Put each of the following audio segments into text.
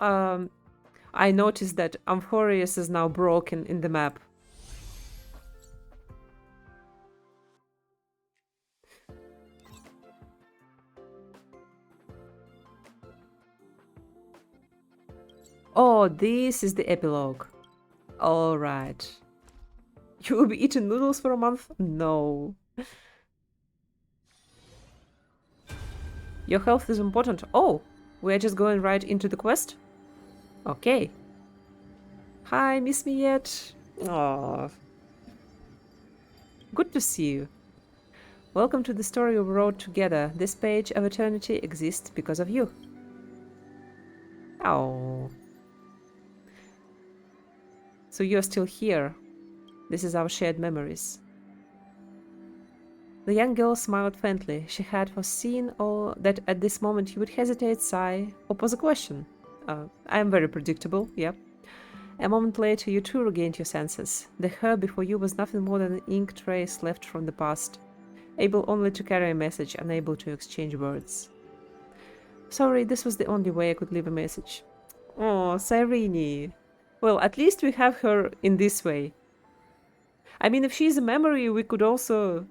I noticed that Amphoreus is now broken in the map. Oh, this is the epilogue. Alright. You will be eating noodles for a month? No. Your health is important. Oh, we're just going right into the quest? Okay. Hi, miss me yet? Oh, good to see you. Welcome to the story we wrote together. This page of eternity exists because of you. Oh. So you're still here. This is our shared memories. The young girl smiled faintly. She had foreseen all that at this moment you would hesitate, sigh, or pose a question. I am very predictable, yep. A moment later, you too regained your senses. The her before you was nothing more than an ink trace left from the past, able only to carry a message, unable to exchange words. Sorry, this was the only way I could leave a message. Oh, Cyrene. Well, at least we have her in this way. I mean, if she's a memory, we could also,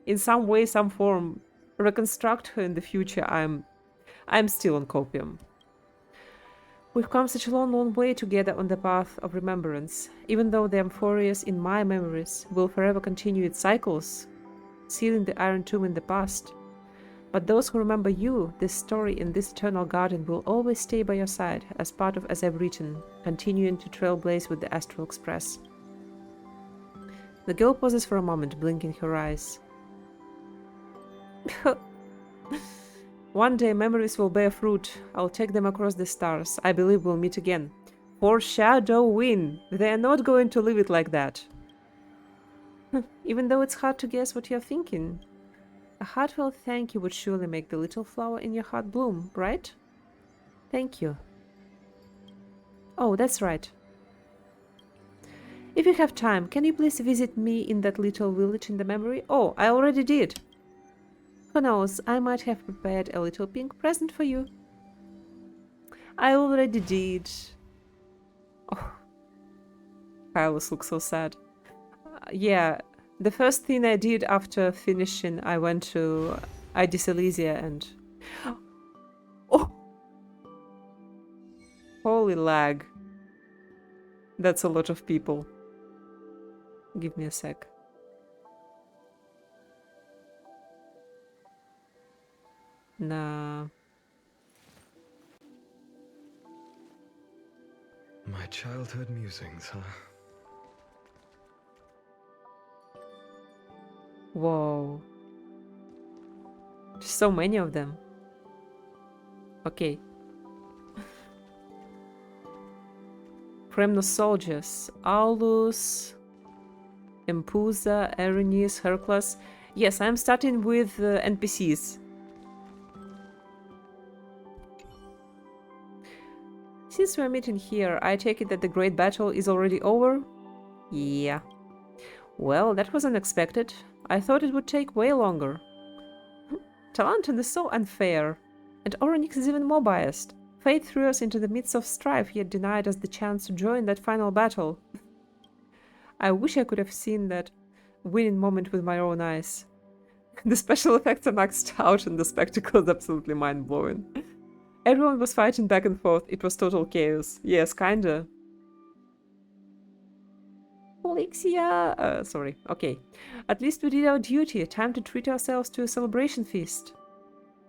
in some way, some form, reconstruct her in the future. I'm still on copium. We've come such a long, long way together on the path of remembrance. Even though the Amphoreus in my memories will forever continue its cycles, sealing the iron tomb in the past. But those who remember you, this story in this eternal garden, will always stay by your side, as part of as I've written, continuing to trailblaze with the Astral Express. The girl pauses for a moment, blinking her eyes. One day memories will bear fruit. I'll take them across the stars. I believe we'll meet again. Foreshadowing! They're not going to leave it like that. Even though it's hard to guess what you're thinking. A heartfelt thank you would surely make the little flower in your heart bloom, right? Thank you. Oh, that's right. If you have time, can you please visit me in that little village in the memory? Oh, I already did. Who knows, I might have prepared a little pink present for you. I already did. Oh, Carlos looks so sad. Yeah, the first thing I did after finishing, I went to Idisilesia and... Oh! Holy lag. That's a lot of people. Give me a sec. Nah. My childhood musings, huh? Whoa. So many of them. Okay. Kremnos soldiers. Aulus, Empusa, Erinis, Hercules. Yes, I'm starting with NPCs. Since we're meeting here, I take it that the great battle is already over? Yeah. Well, that was unexpected. I thought it would take way longer. Talanton is so unfair. And Oronix is even more biased. Fate threw us into the midst of strife, yet denied us the chance to join that final battle. I wish I could have seen that winning moment with my own eyes. The special effects are maxed out and the spectacle is absolutely mind-blowing. Everyone was fighting back and forth, it was total chaos. Yes, kinda. Polixia! Sorry, okay. At least we did our duty, time to treat ourselves to a celebration feast.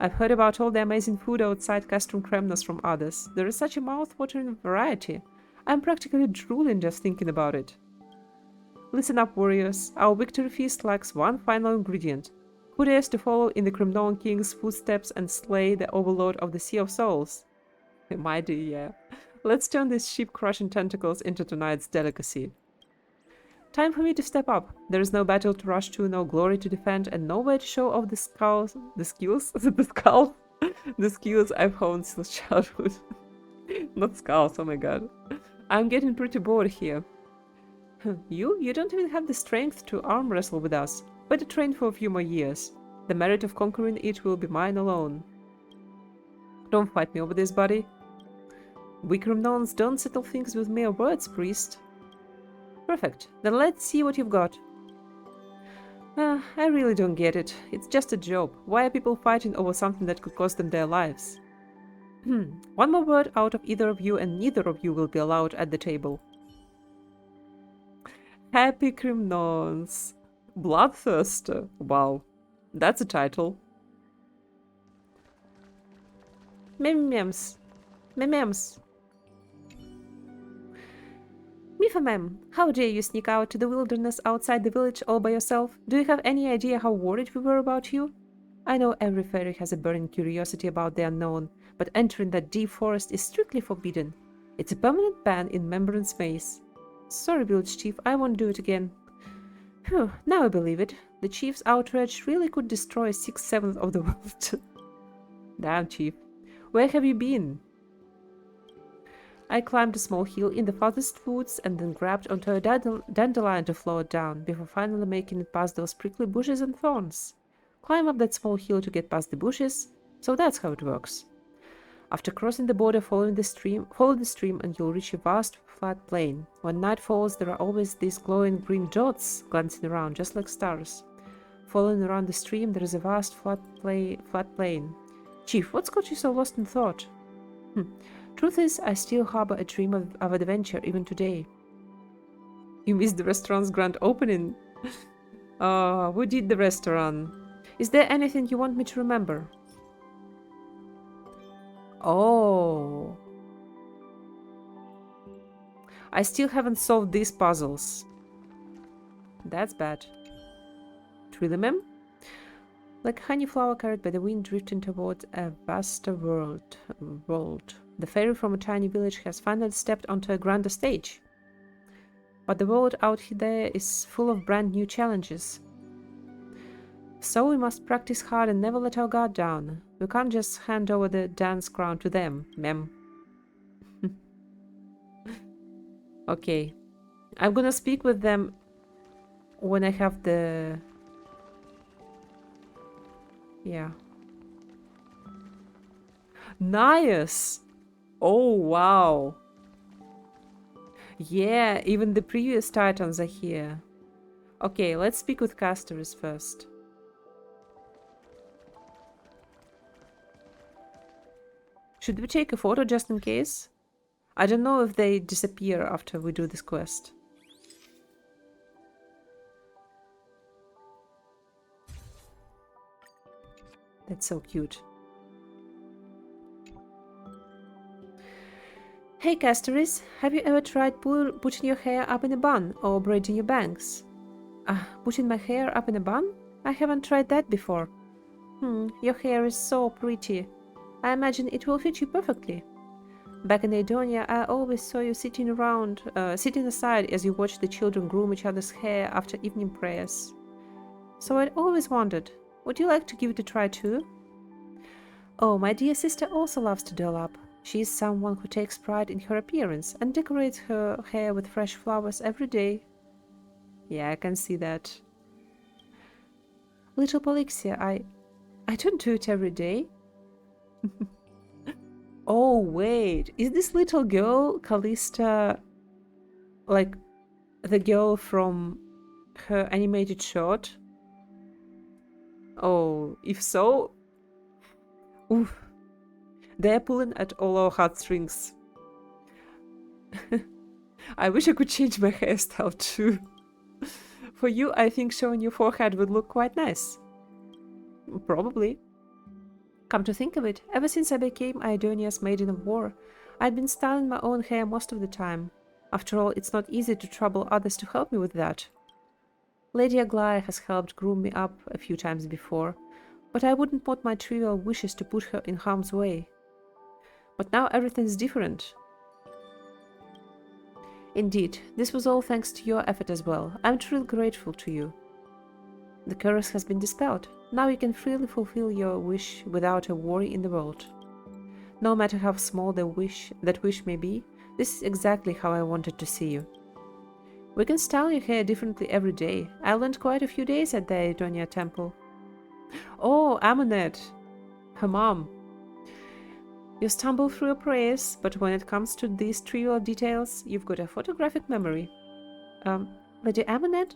I've heard about all the amazing food outside Castrum Kremnos from others. There is such a mouth-watering variety. I'm practically drooling just thinking about it. Listen up, warriors. Our victory feast lacks one final ingredient. Who dares to follow in the Kremnon King's footsteps and slay the overlord of the Sea of Souls? My dear, yeah. Let's turn these sheep-crushing tentacles into tonight's delicacy. Time for me to step up. There is no battle to rush to, no glory to defend, and no way to show off the skills I've honed since childhood. Not skulls, oh my god. I'm getting pretty bored here. You don't even have the strength to arm wrestle with us. Better train for a few more years. The merit of conquering it will be mine alone. Don't fight me over this, buddy. We Cremnons don't settle things with mere words, priest. Perfect. Then let's see what you've got. I really don't get it. It's just a job. Why are people fighting over something that could cost them their lives? One more word out of either of you and neither of you will be allowed at the table. Happy Cremnons. Bloodthirster. Wow. That's a title. Mems. Memems. Mifamem, how dare you sneak out to the wilderness outside the village all by yourself? Do you have any idea how worried we were about you? I know every fairy has a burning curiosity about the unknown, but entering that deep forest is strictly forbidden. It's a permanent ban in Remembrance Maze. Sorry, village chief, I won't do it again. Phew, now I believe it. The chief's outrage really could destroy 6/7 of the world. Damn, chief. Where have you been? I climbed a small hill in the farthest woods and then grabbed onto a dandelion to float down, before finally making it past those prickly bushes and thorns. Climb up that small hill to get past the bushes, so that's how it works. After crossing the border, follow the stream and you'll reach a vast flat plain. When night falls, there are always these glowing green dots glancing around, just like stars. Following around the stream, there is a vast flat plain. Chief, what's got you so lost in thought? Truth is, I still harbor a dream of adventure even today. You missed the restaurant's grand opening. We did the restaurant. Is there anything you want me to remember? Oh. I still haven't solved these puzzles. That's bad. Trillimem? Like honey flower carried by the wind drifting toward a vaster world. The fairy from a tiny village has finally stepped onto a grander stage. But the world out there is full of brand new challenges. So we must practice hard and never let our guard down. We can't just hand over the dance crown to them, mem. Okay. I'm gonna speak with them when I have the... Yeah. Nice! Oh, wow. Yeah, even the previous titans are here. Okay, let's speak with Castoris first. Should we take a photo just in case? I don't know if they disappear after we do this quest. That's so cute. Hey Castoris, have you ever tried putting your hair up in a bun or braiding your bangs? Putting my hair up in a bun? I haven't tried that before. Your hair is so pretty. I imagine it will fit you perfectly. Back in Aedonia, I always saw you sitting aside as you watched the children groom each other's hair after evening prayers. So I'd always wondered, would you like to give it a try too? Oh, my dear sister also loves to doll up. She is someone who takes pride in her appearance and decorates her hair with fresh flowers every day. Yeah, I can see that. Little Polixia, I don't do it every day. Oh, wait. Is this little girl, Callista, like the girl from her animated short? Oh, if so... Oof. They're pulling at all our heartstrings. I wish I could change my hairstyle too. For you, I think showing your forehead would look quite nice. Probably. Come to think of it, ever since I became Aedonia's Maiden of War, I'd been styling my own hair most of the time. After all, it's not easy to trouble others to help me with that. Lady Aglaia has helped groom me up a few times before, but I wouldn't want my trivial wishes to put her in harm's way. But now everything's different. Indeed, this was all thanks to your effort as well. I'm truly grateful to you. The curse has been dispelled. Now you can freely fulfill your wish without a worry in the world. No matter how small that wish may be, this is exactly how I wanted to see you. We can style your hair differently every day. I learned quite a few days at the Aedonia temple. Oh, Amunet! Her mom. You stumble through your prayers, but when it comes to these trivial details, you've got a photographic memory. Lady Amunet?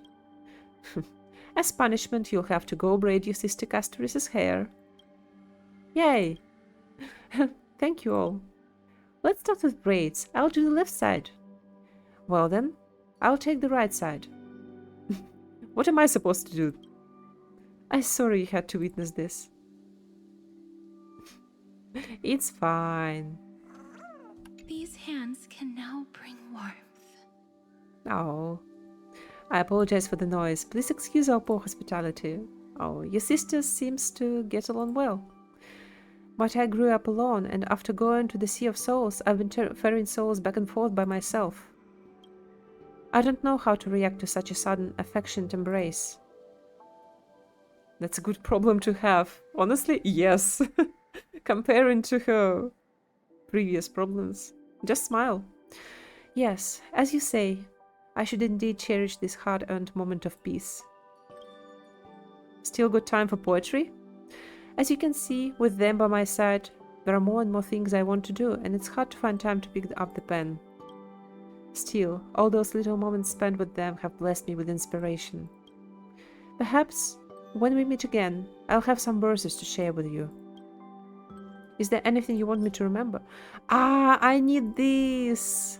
As punishment, you'll have to go braid your sister Castoris's hair. Yay! Thank you all. Let's start with braids. I'll do the left side. Well then, I'll take the right side. What am I supposed to do? I'm sorry you had to witness this. It's fine. These hands can now bring warmth. Oh. I apologize for the noise. Please excuse our poor hospitality. Oh, your sister seems to get along well. But I grew up alone, and after going to the Sea of Souls, I've been ferrying souls back and forth by myself. I don't know how to react to such a sudden, affectionate embrace. That's a good problem to have. Honestly, yes. Comparing to her previous problems. Just smile. Yes, as you say, I should indeed cherish this hard-earned moment of peace. Still got time for poetry? As you can see, with them by my side, there are more and more things I want to do, and it's hard to find time to pick up the pen. Still, all those little moments spent with them have blessed me with inspiration. Perhaps, when we meet again, I'll have some verses to share with you. Is there anything you want me to remember? Ah, I need this!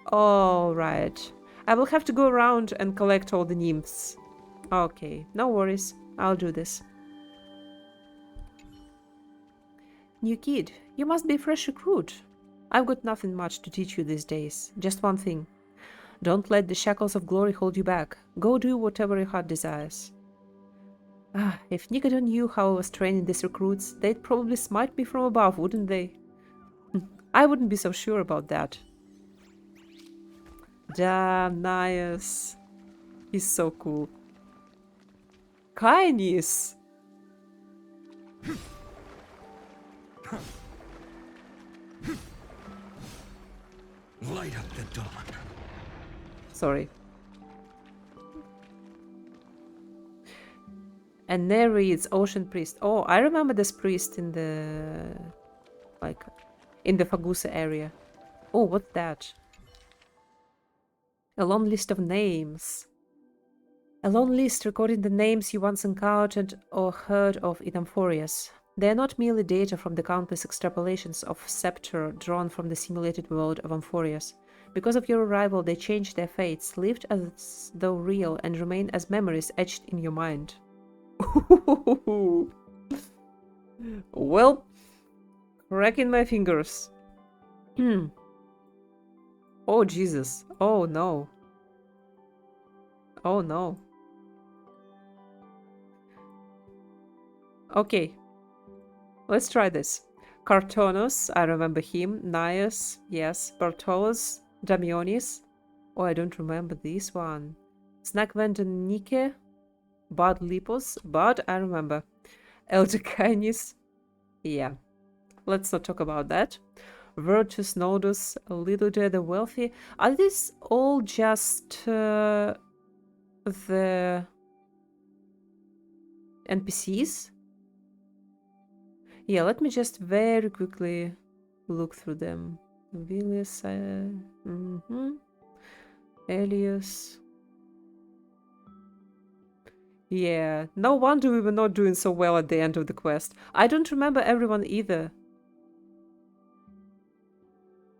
All right. I will have to go around and collect all the nymphs. Okay, no worries. I'll do this. New kid, you must be a fresh recruit. I've got nothing much to teach you these days. Just one thing. Don't let the shackles of glory hold you back. Go do whatever your heart desires. Ah, if Nikado knew how I was training these recruits, they'd probably smite me from above, wouldn't they? I wouldn't be so sure about that. Damn, nice. He's so cool. Kindness. Light up the dawn. Sorry. And there reads Ocean Priest. Oh, I remember this priest in the... in the Fagusa area. Oh, what's that? A long list of names. A long list recording the names you once encountered or heard of in Amphoreus. They are not merely data from the countless extrapolations of Scepter drawn from the simulated world of Amphoreus. Because of your arrival, they changed their fates, lived as though real, and remain as memories etched in your mind. Well, cracking my fingers. Oh, Jesus. Oh, no. Oh, no. Okay. Let's try this. Cartonus, I remember him. Naius, yes. Bartolus, Damionis. Oh, I don't remember this one. Snack vendor Nike. Bud Lipos. Bud, I remember. Elder Canis. Yeah. Let's not talk about that. Virtus Nodus, Lilude the Wealthy. Are these all just the NPCs? Yeah, let me just very quickly look through them. Vilius, Elias. Yeah, no wonder we were not doing so well at the end of the quest. I don't remember everyone either.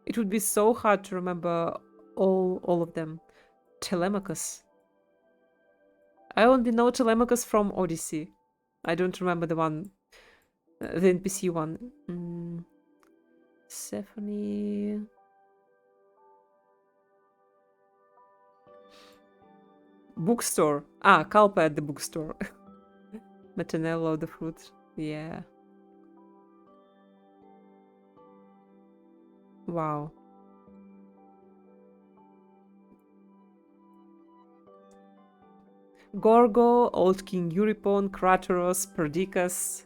It would be so hard to remember all of them. Telemachus. I only know Telemachus from Odyssey. I don't remember the one, the NPC one. Stephanie. Bookstore. Ah, Kalpa at the bookstore. Matanello the fruit. Yeah. Wow. Gorgo, Old King Euripon, Crateros, Perdiccas,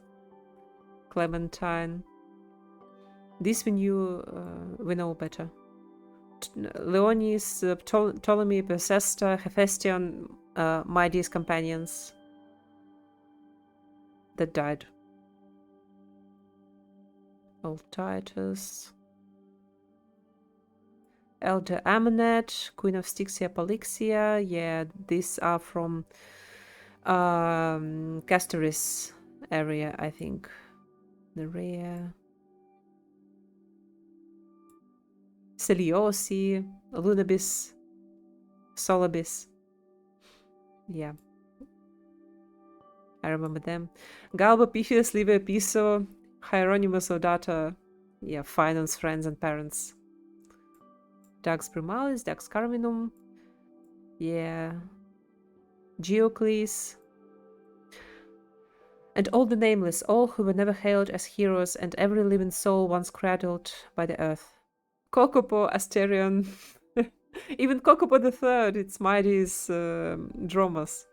Clementine. This we knew, we know better. Leonis, Ptolemy, Persesta, Hephaestion, Mighty's companions that died. Old Titus. Elder Amunet, Queen of Styxia Polixia. Yeah, these are from Castoris area, I think. Nerea. Celiosi, Lunabis, Solabis. Yeah, I remember them. Galba, Pythius, Livia, Piso, Hieronymus, Odata. Yeah, finance, friends, and parents. Dax Primalis, Dax Carminum. Yeah. Geocles. And all the nameless, all who were never hailed as heroes, and every living soul once cradled by the earth. Kokopo, Asterion. Even Kokopo the Third, its mighty is Dromas.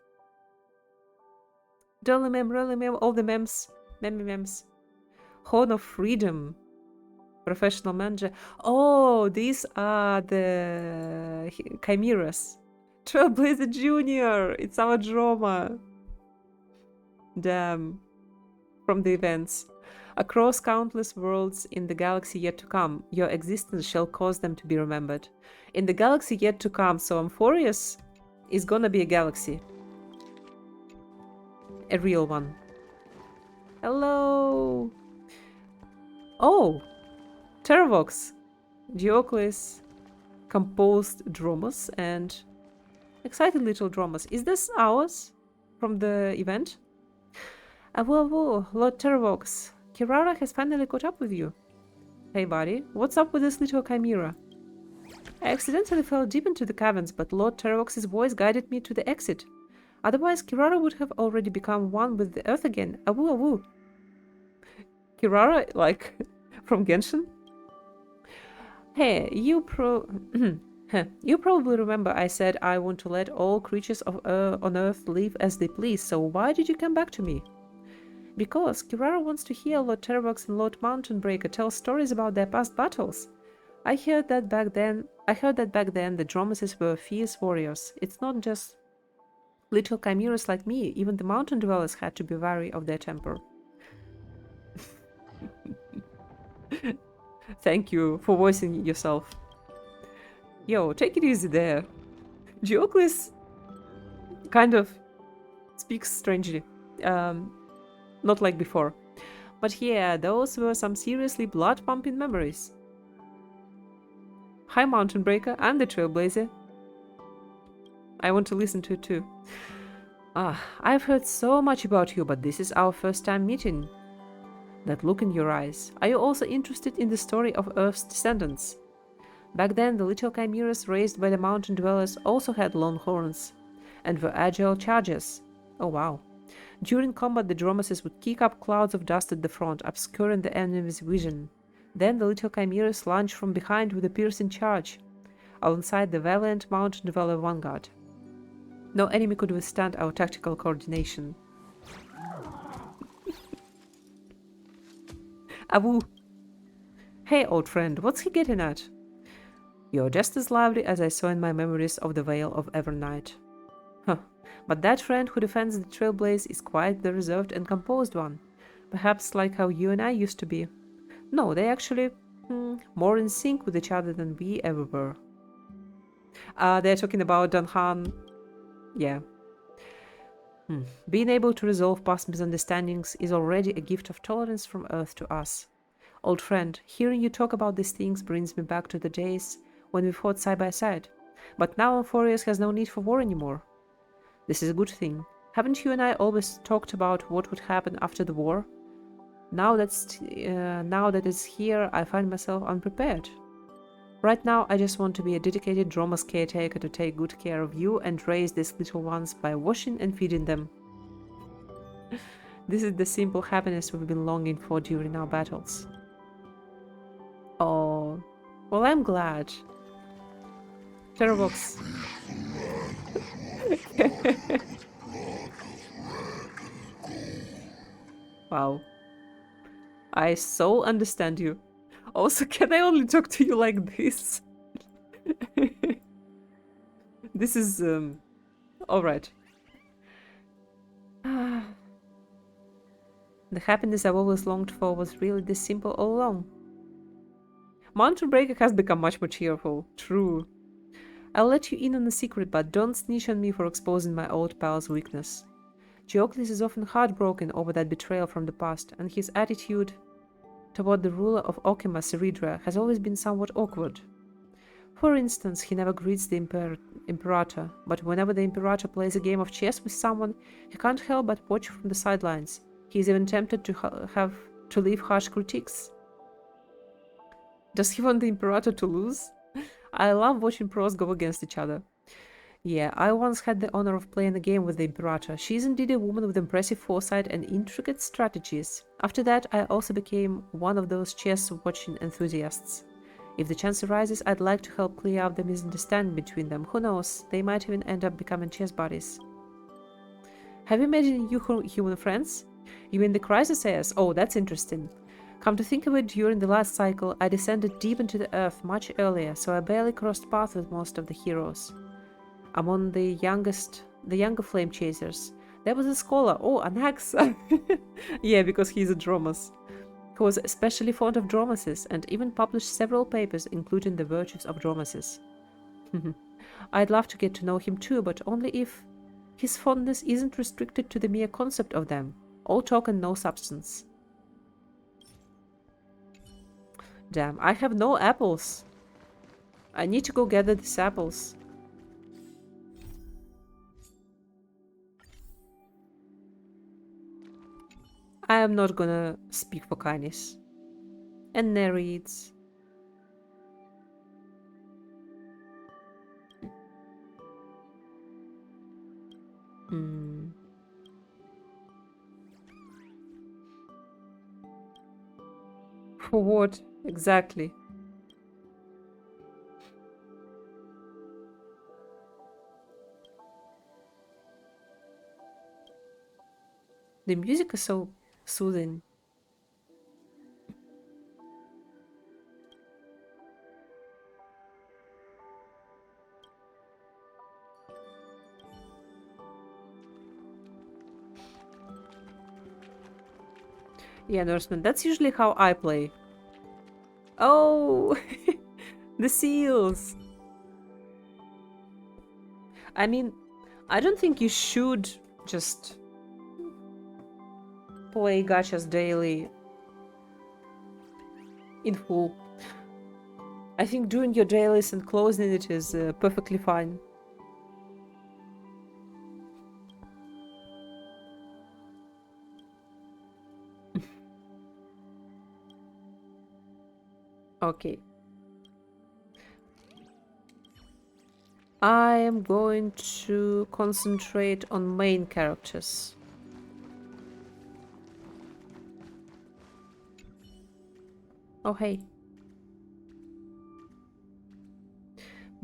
Dolimem, all the memes. Memes. Horn of Freedom. Professional manager. Oh, these are the chimeras. Trailblazer Junior. It's our drama. Damn. From the events. Across countless worlds in the galaxy yet to come, your existence shall cause them to be remembered. In the galaxy yet to come, so Amphoreus is gonna be a galaxy. A real one. Hello! Oh! Terravox! Geocles composed Dromus and excited little Dromus. Is this ours from the event? Whoa, Lord Terravox. Kirara has finally caught up with you. Hey buddy, what's up with this little chimera? I accidentally fell deep into the caverns, but Lord Terravox's voice guided me to the exit. Otherwise, Kirara would have already become one with the earth again. Awoo. Kirara, like, from Genshin? Hey, you probably remember I said I want to let all creatures on Earth live as they please, so why did you come back to me? Because Kirara wants to hear Lord Terravox and Lord Mountainbreaker tell stories about their past battles. I heard that back then the Dromeses were fierce warriors. It's not just little chimeras like me, even the mountain dwellers had to be wary of their temper. Thank you for voicing yourself. Yo, take it easy there. Geocles kind of speaks strangely. Not like before. But yeah, those were some seriously blood-pumping memories. Hi, Mountainbreaker. I'm the Trailblazer. I want to listen to it too. I've heard so much about you, but this is our first time meeting. That look in your eyes. Are you also interested in the story of Earth's descendants? Back then, the little chimeras raised by the mountain dwellers also had long horns and were agile chargers. Oh wow. During combat, the Dromeses would kick up clouds of dust at the front, obscuring the enemy's vision. Then the little chimeras lunged from behind with a piercing charge, alongside the valiant mountain dweller vanguard. No enemy could withstand our tactical coordination. Abu! Hey, old friend, what's he getting at? You're just as lively as I saw in my memories of the Vale of Evernight. Huh. But that friend who defends the Trailblaze is quite the reserved and composed one. Perhaps like how you and I used to be. No, they actually more in sync with each other than we ever were. They're talking about Danhan. Yeah. Being able to resolve past misunderstandings is already a gift of tolerance from Earth to us. Old friend, hearing you talk about these things brings me back to the days when we fought side by side. But now Amphoreus has no need for war anymore. This is a good thing. Haven't you and I always talked about what would happen after the war? Now that it's here, I find myself unprepared. Right now, I just want to be a dedicated Dromas caretaker to take good care of you and raise these little ones by washing and feeding them. This is the simple happiness we've been longing for during our battles. Oh, well, I'm glad. Terravox. Wow. I so understand you. Also, can I only talk to you like this? This is, alright. The happiness I've always longed for was really this simple all along. Mountain Breaker has become much more cheerful. True. I'll let you in on a secret, but don't snitch on me for exposing my old pal's weakness. Geocles is often heartbroken over that betrayal from the past, and his attitude toward the ruler of Okimas, Eridra, has always been somewhat awkward. For instance, he never greets the Imperator, but whenever the Imperator plays a game of chess with someone, he can't help but watch from the sidelines. He is even tempted to leave harsh critiques. Does he want the Imperator to lose? I love watching pros go against each other. Yeah, I once had the honor of playing a game with the Imperator. She is indeed a woman with impressive foresight and intricate strategies. After that, I also became one of those chess-watching enthusiasts. If the chance arises, I'd like to help clear up the misunderstanding between them. Who knows, they might even end up becoming chess buddies. Have you made any new human friends? You mean the Crisis Heirs? Oh, that's interesting. Come to think of it, during the last cycle, I descended deep into the earth much earlier, so I barely crossed paths with most of the heroes. Among the younger flame chasers, there was a scholar, Anax. Yeah, because he's a Dromas, who was especially fond of Dromases and even published several papers including the virtues of Dromases. I'd love to get to know him too, but only if his fondness isn't restricted to the mere concept of them. All talk and no substance. Damn, I have no apples. I need to go gather these apples. I am not gonna speak for Canis. And Nereids. For what? Exactly. The music is so soothing. Yeah, Norseman, that's usually how I play. Oh, the seals. I mean, I don't think you should just play gachas daily in full. I think doing your dailies and closing it is perfectly fine. Okay. I am going to concentrate on main characters. Oh, hey.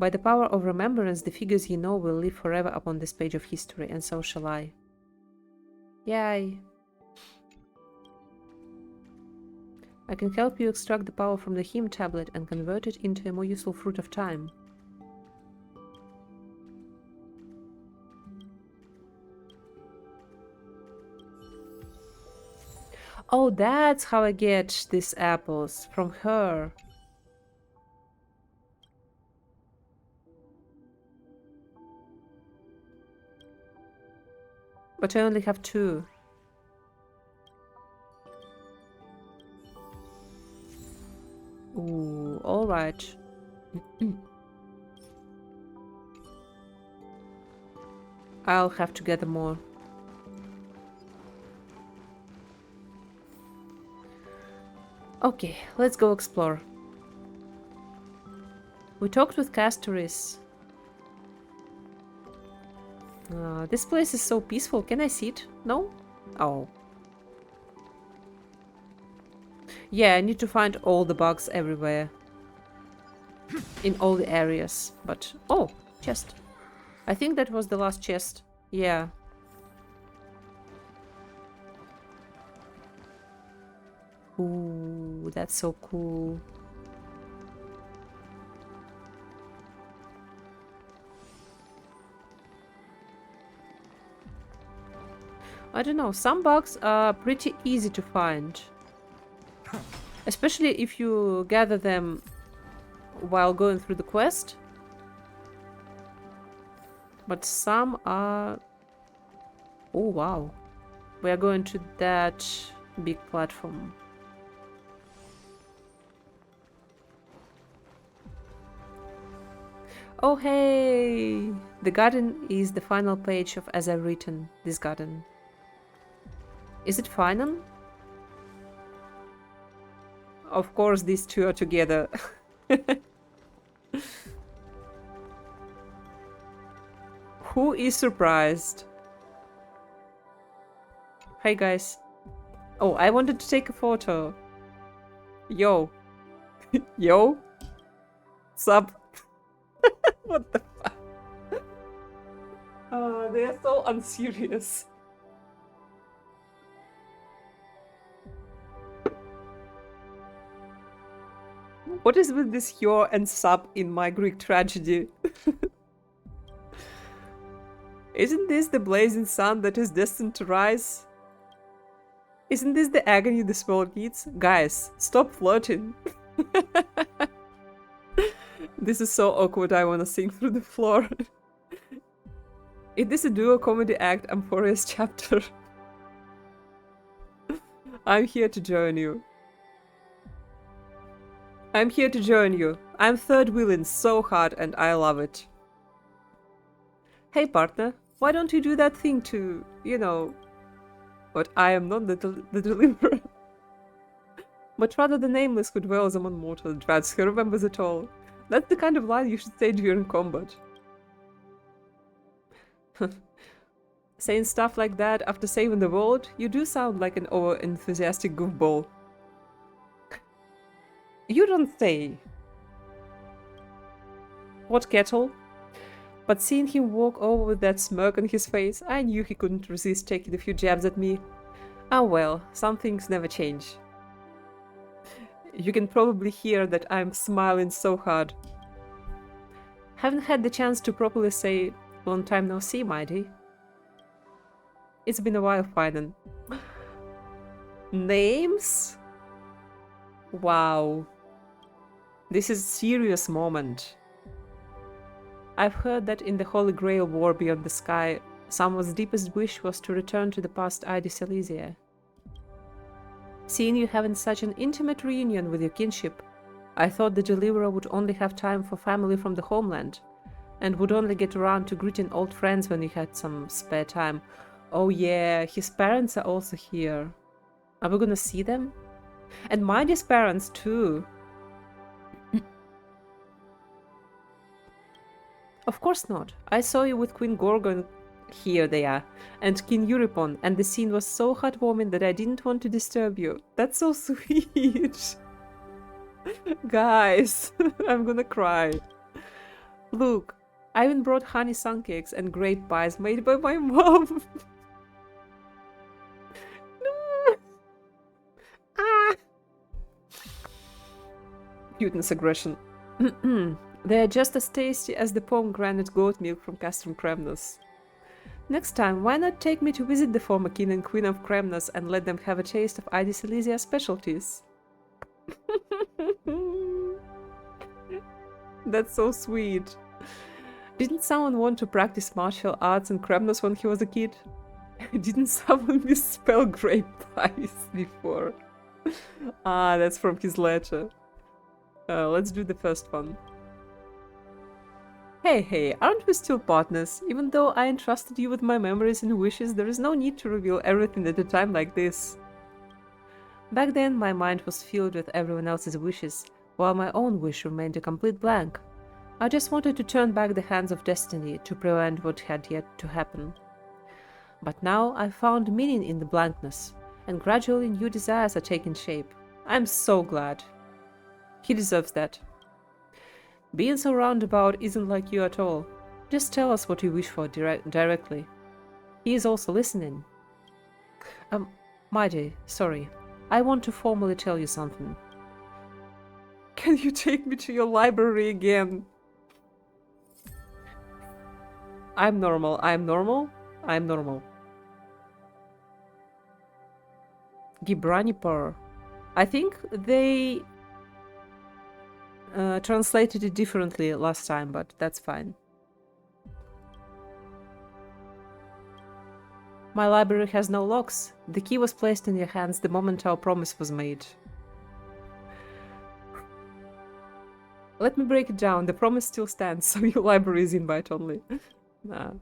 By the power of remembrance, the figures you know will live forever upon this page of history, and so shall I. Yay! I can help you extract the power from the hymn tablet and convert it into a more useful fruit of time. Oh, that's how I get these apples, from her. But I only have 2. Ooh, alright. I'll have to gather more. Okay, let's go explore. We talked with Castoris. This place is so peaceful. Can I see it? No? Oh. Yeah, I need to find all the bugs everywhere. In all the areas. But... oh, chest. I think that was the last chest. Yeah. Ooh, that's so cool. I don't know, some bugs are pretty easy to find. Especially if you gather them while going through the quest. But some are... Oh, wow. We are going to that big platform. Oh, hey! The garden is the final page of As I've Written, this garden. Is it final? Of course, these two are together. Who is surprised? Hi, guys. Oh, I wanted to take a photo. Yo. Yo? Sup? What the fuck? They are so unserious. What is with this yo and sup in my Greek tragedy? Isn't this the blazing sun that is destined to rise? Isn't this the agony the world needs? Guys, stop flirting. This is so awkward, I wanna sing through the floor. Is this a duo comedy act, Amphoreus chapter? I'm here to join you. I'm here to join you. I'm third wheeling so hard and I love it. Hey partner, why don't you do that thing to, you know... But I am not the deliverer. But rather the nameless who dwells among mortal dreads who remembers it all. That's the kind of line you should say during combat. Saying stuff like that after saving the world, you do sound like an over-enthusiastic goofball. You don't say. What kettle? But seeing him walk over with that smirk on his face, I knew he couldn't resist taking a few jabs at me. Ah well, some things never change. You can probably hear that I'm smiling so hard. Haven't had the chance to properly say, long time no see, mighty. It's been a while, Finan. Names? Wow. This is a serious moment. I've heard that in the Holy Grail War Beyond the Sky, someone's deepest wish was to return to the past Ida Silesia. Seeing you having such an intimate reunion with your kinship, I thought the Deliverer would only have time for family from the homeland, and would only get around to greeting old friends when he had some spare time. Oh yeah, his parents are also here. Are we gonna see them? And Mighty's parents too. Of course not. I saw you with Queen Gorgon. Here they are. And King Euripon, and the scene was so heartwarming that I didn't want to disturb you. That's so sweet. Guys, I'm gonna cry. Look, I even brought honey suncakes and grape pies made by my mom. No. Ah. Cuteness aggression. They are just as tasty as the pomegranate goat milk from Castrum Kremnos. Next time, why not take me to visit the former king and queen of Kremnos and let them have a taste of Ida Silesia's specialties? That's so sweet. Didn't someone want to practice martial arts in Kremnos when he was a kid? Didn't someone misspell grape pies before? Ah, that's from his letter. Let's do the first one. Hey, aren't we still partners? Even though I entrusted you with my memories and wishes, there is no need to reveal everything at a time like this. Back then, my mind was filled with everyone else's wishes, while my own wish remained a complete blank. I just wanted to turn back the hands of destiny to prevent what had yet to happen. But now I found meaning in the blankness, and gradually new desires are taking shape. I'm so glad. He deserves that. Being so roundabout isn't like you at all. Just tell us what you wish for directly. He is also listening. Mighty, sorry. I want to formally tell you something. Can you take me to your library again? I'm normal. Gibranipur. I think they translated it differently last time, but that's fine. My library has no locks. The key was placed in your hands the moment our promise was made. Let me break it down. The promise still stands, so your library is invite only. Nah.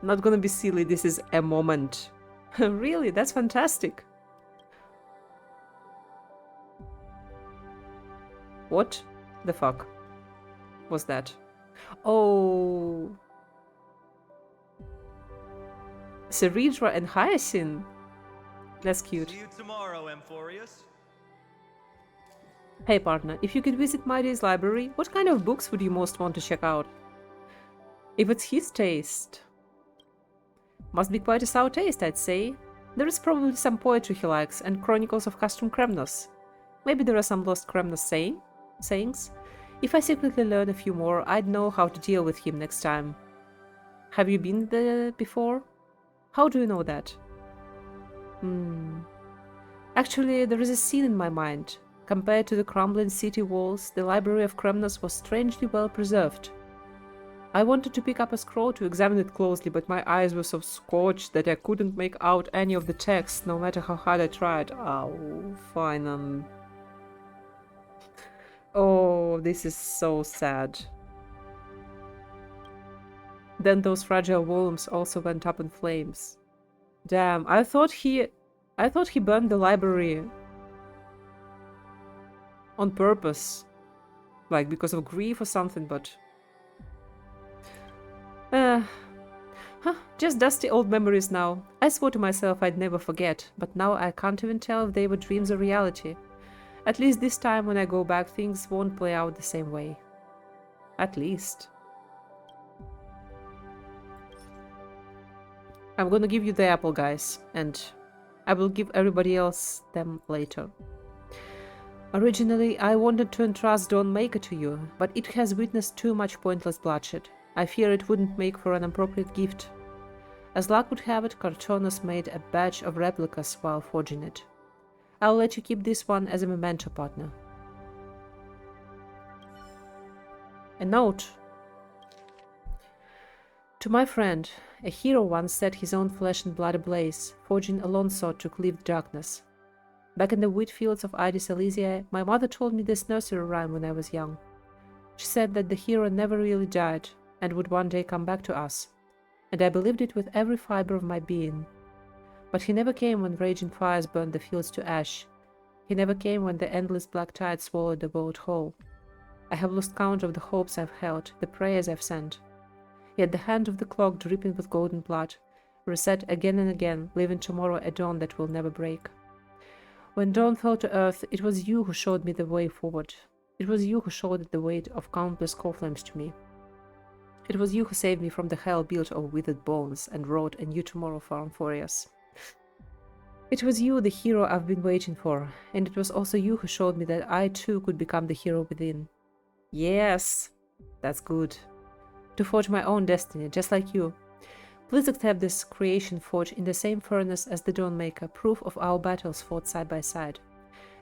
Not gonna be silly, this is a moment. Really? That's fantastic. What the fuck was that? Oh. Ceridra and Hyacinth. That's cute. See you tomorrow, Amphoreus. Hey partner, if you could visit Mighty's library, what kind of books would you most want to check out? If it's his taste. Must be quite a sour taste, I'd say. There is probably some poetry he likes, and chronicles of custom Kremnos. Maybe there are some lost Kremnos sayings. If I secretly learn a few more, I'd know how to deal with him next time. Have you been there before? How do you know that? Actually, there is a scene in my mind. Compared to the crumbling city walls, the library of Kremnos was strangely well preserved. I wanted to pick up a scroll to examine it closely, but my eyes were so scorched that I couldn't make out any of the text, no matter how hard I tried. Oh, fine. Oh, this is so sad. Then those fragile volumes also went up in flames. Damn, I thought he burned the library on purpose. Like, because of grief or something, but... just dusty old memories now. I swore to myself I'd never forget, but now I can't even tell if they were dreams or reality. At least this time when I go back, things won't play out the same way. At least. I'm gonna give you the apple, guys, and I will give everybody else them later. Originally, I wanted to entrust Dawn Maker to you, but it has witnessed too much pointless bloodshed. I fear it wouldn't make for an appropriate gift. As luck would have it, Cartonos made a batch of replicas while forging it. I'll let you keep this one as a memento, partner. A note. To my friend, a hero once set his own flesh and blood ablaze, forging a lone sword to cleave darkness. Back in the wheat fields of Idis Elysiae, my mother told me this nursery rhyme when I was young. She said that the hero never really died, and would one day come back to us, and I believed it with every fiber of my being. But he never came when raging fires burned the fields to ash. He never came when the endless black tide swallowed the world whole. I have lost count of the hopes I've held, the prayers I've sent. Yet the hand of the clock, dripping with golden blood, reset again and again, leaving tomorrow a dawn that will never break. When dawn fell to earth, it was you who showed me the way forward. It was you who shouldered the weight of countless cofflames to me. It was you who saved me from the hell built of withered bones and wrote a new tomorrow for Amphoreus. It was you, the hero I've been waiting for, and it was also you who showed me that I too could become the hero within. Yes, that's good. To forge my own destiny, just like you. Please accept this creation forged in the same furnace as the Dawnmaker, proof of our battles fought side by side.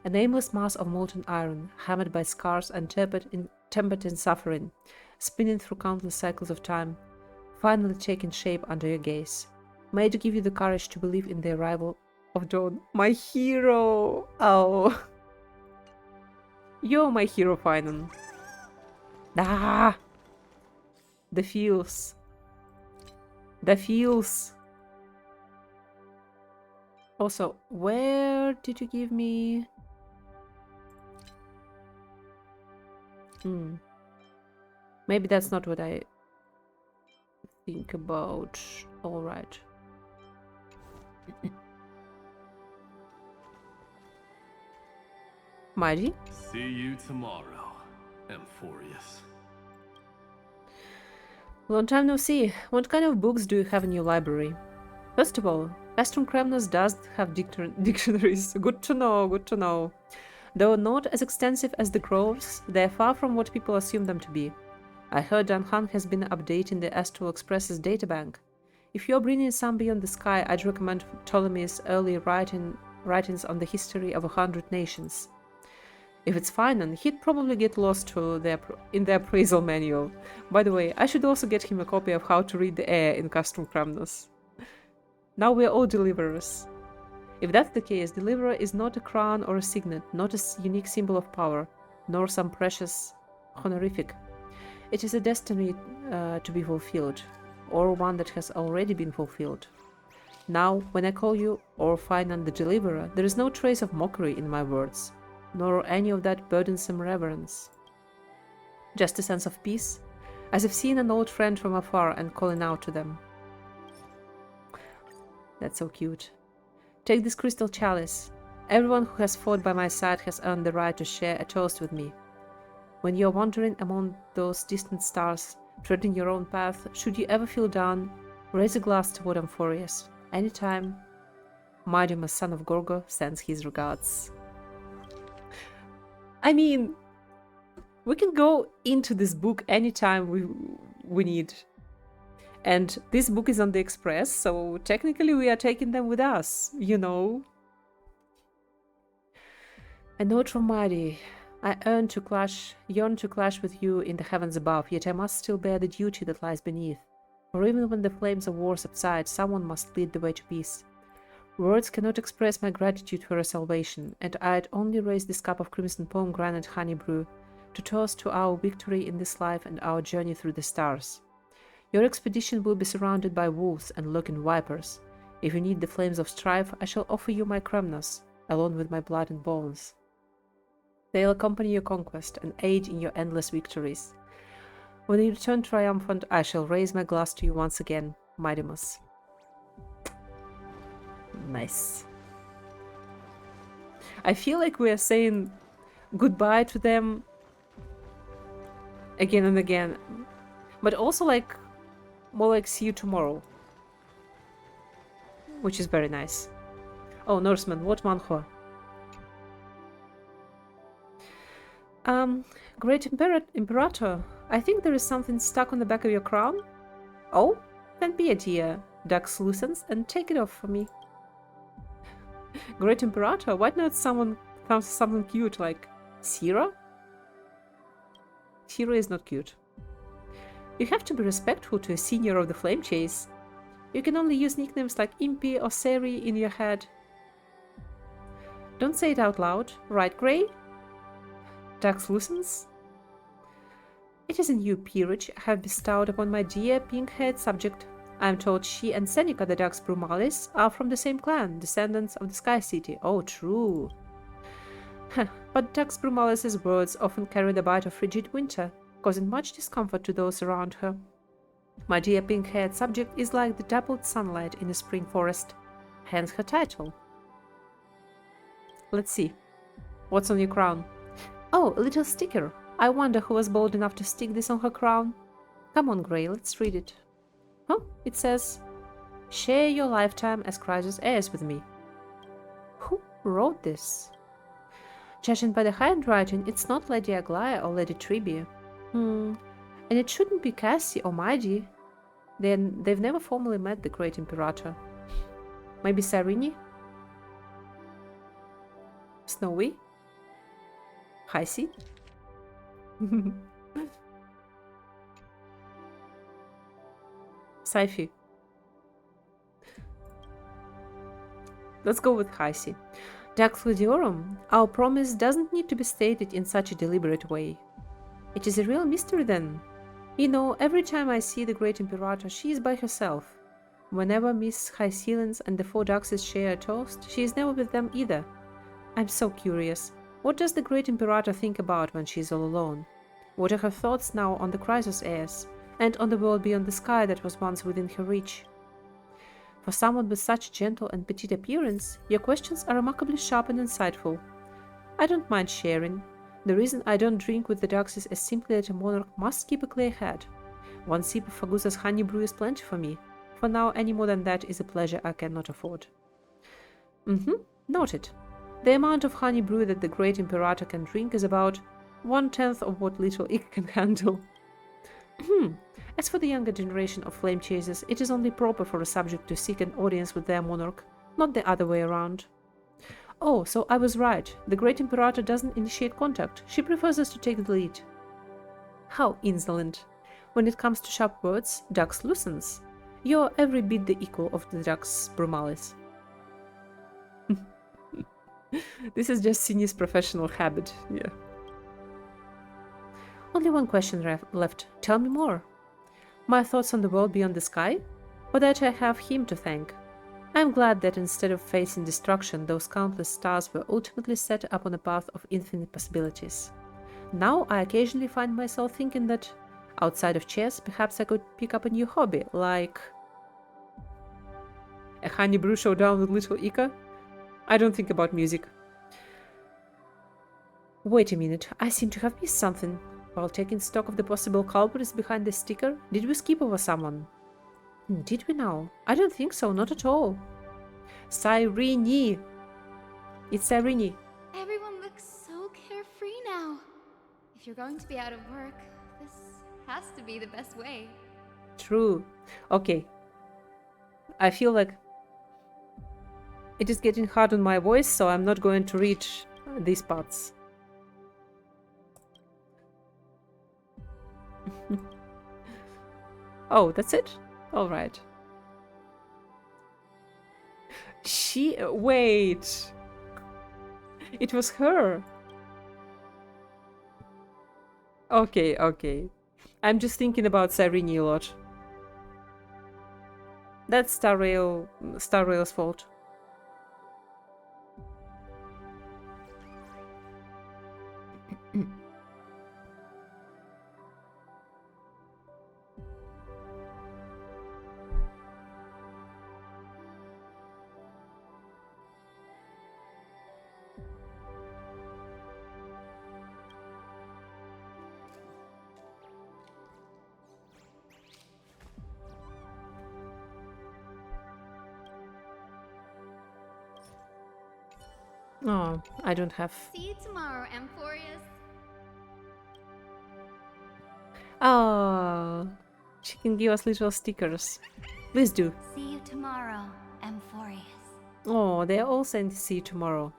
A nameless mass of molten iron, hammered by scars and tempered in suffering, spinning through countless cycles of time, finally taking shape under your gaze. May it give you the courage to believe in the arrival of dawn. My hero! Oh. You're my hero, Finan. Ah! The feels. The feels. Also, where did you give me? Maybe that's not what I think about. Alright. Mighty? See you tomorrow, Amphoreus. Long time no see. What kind of books do you have in your library? First of all, Western Kremnos does have dictionaries. Good to know, good to know. Though not as extensive as the Groves, they are far from what people assume them to be. I heard Danhan has been updating the Astral Express's databank. If you're bringing some beyond the sky, I'd recommend Ptolemy's early writing writings on the history of 100 nations. If it's Finan, he'd probably get lost in the appraisal manual. By the way, I should also get him a copy of How to Read the Air in Custom Cramnos. Now we're all deliverers. If that's the case, deliverer is not a crown or a signet, not a unique symbol of power, nor some precious honorific. It is a destiny to be fulfilled, or one that has already been fulfilled. Now, when I call you or Finan the deliverer, there is no trace of mockery in my words, nor any of that burdensome reverence. Just a sense of peace, as if seeing an old friend from afar and calling out to them. That's so cute. Take this crystal chalice. Everyone who has fought by my side has earned the right to share a toast with me. When you are wandering among those distant stars, treading your own path, should you ever feel down, raise a glass toward Amphoreus. Anytime. Midimus, son of Gorgo, sends his regards. I mean, we can go into this book anytime we need. And this book is on the Express, so technically we are taking them with us, you know. A note from Madi. I yearn to clash with you in the heavens above, yet I must still bear the duty that lies beneath. For even when the flames of war subside, someone must lead the way to peace. Words cannot express my gratitude for your salvation, and I'd only raise this cup of crimson pomegranate honey brew to toast to our victory in this life and our journey through the stars. Your expedition will be surrounded by wolves and lurking vipers. If you need the flames of strife, I shall offer you my Kremnos, along with my blood and bones. They'll accompany your conquest and aid in your endless victories. When you return triumphant, I shall raise my glass to you once again, Midimus. Nice. I feel like we are saying goodbye to them again and again, but also like more like see you tomorrow, which is very nice. Oh, Norseman, what manhua? Great Imperator, I think there is something stuck on the back of your crown. Oh, then be a dear, Dux loosens and take it off for me. Great Imperator, why not something cute like Sira? Sira is not cute. You have to be respectful to a senior of the Flame Chase. You can only use nicknames like Impy or Seri in your head. Don't say it out loud, right, Grey? Dux loosens. It is a new peerage I have bestowed upon my dear pink-haired subject. I am told she and Seneca the Dux Brumalis are from the same clan, descendants of the Sky City. Oh, true. But Dux Brumalis' words often carry the bite of frigid winter, causing much discomfort to those around her. My dear pink-haired subject is like the dappled sunlight in a spring forest, hence her title. Let's see. What's on your crown? Oh, a little sticker. I wonder who was bold enough to stick this on her crown. Come on, Grey, let's read it. Huh? It says, share your lifetime as Chrysos heirs with me. Who wrote this? Judging by the handwriting, it's not Lady Aglaya or Lady Tribia. And it shouldn't be Cassie or Maidi. They've never formally met the Great Imperator. Maybe Sarini? Snowy? Heisey? Saifi. Let's go with Heisey. Dux Ludiorum, our promise doesn't need to be stated in such a deliberate way. It is a real mystery then. You know, every time I see the Great Imperator, she is by herself. Whenever Miss Hycelens and the 4 Duxes share a toast, she is never with them either. I'm so curious. What does the Great Imperator think about when she is all alone? What are her thoughts now on the Chrysos heirs, and on the world beyond the sky that was once within her reach? For someone with such gentle and petite appearance, your questions are remarkably sharp and insightful. I don't mind sharing. The reason I don't drink with the Duxes is simply that a monarch must keep a clear head. One sip of Fagusa's honey brew is plenty for me. For now, any more than that is a pleasure I cannot afford. Noted. The amount of honey brew that the Great Imperator can drink is about 1/10 of what little Ick can handle. As for the younger generation of flame chasers, it is only proper for a subject to seek an audience with their monarch, not the other way around. Oh, so I was right. The Great Imperator doesn't initiate contact. She prefers us to take the lead. How insolent. When it comes to sharp words, Dux loosens. You're every bit the equal of the Dux Brumalis. This is just Sini's professional habit, yeah. Only one question left. Tell me more. My thoughts on the world beyond the sky? For that I have him to thank. I am glad that instead of facing destruction, those countless stars were ultimately set up on a path of infinite possibilities. Now I occasionally find myself thinking that, outside of chess, perhaps I could pick up a new hobby, like... a honey brew showdown with Little Ika? I don't think about music. Wait a minute, I seem to have missed something. While taking stock of the possible culprits behind the sticker, did we skip over someone? Did we now? I don't think so, not at all. Cyrene! It's Cyrene. Everyone looks so carefree now. If you're going to be out of work, this has to be the best way. True. Okay. I feel like it is getting hard on my voice, so I'm not going to read these parts. Oh, that's it? Alright. Wait! It was her! Okay, okay. I'm just thinking about Cyrene a lot. That's Star Rail's fault. Oh, I don't have... See you tomorrow, Amphoreus. Oh, she can give us little stickers. Please do. See you tomorrow, Amphoreus. Oh, they're all saying to see you tomorrow.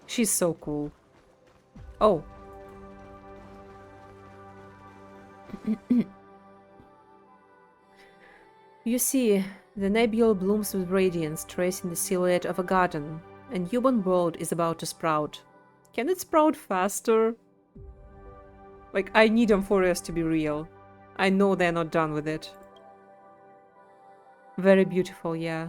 She's so cool. Oh. You see, the nebule blooms with radiance, tracing the silhouette of a garden. A newborn world is about to sprout. Can it sprout faster? Like, I need Amphoreus to be real. I know they're not done with it. Very beautiful, yeah.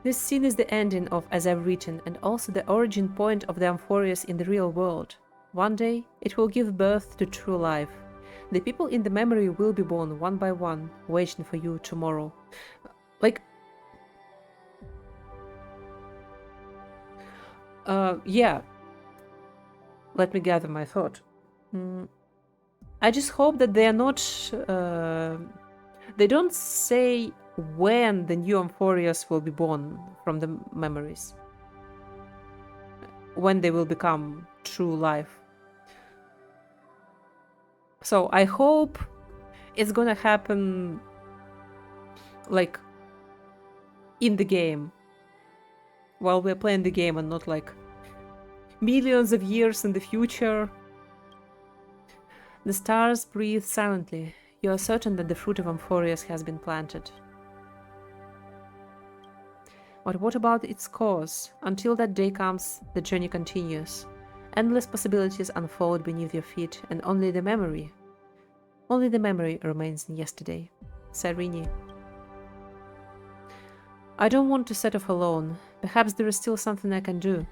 This scene is the ending of As I've Written, and also the origin point of the Amphoreus in the real world. One day, it will give birth to true life. The people in the memory will be born one by one, waiting for you tomorrow. Like... yeah. Let me gather my thought. I just hope that they are not... they don't say when the new Amphoreus will be born from the memories. When they will become true life. So I hope it's gonna happen like in the game. While we're playing the game and not like millions of years in the future. The stars breathe silently. You are certain that the fruit of Amphoreus has been planted. But what about its cause? Until that day comes, the journey continues. Endless possibilities unfold beneath your feet, and only the memory remains in yesterday. Cyrene. I don't want to set off alone. Perhaps there is still something I can do.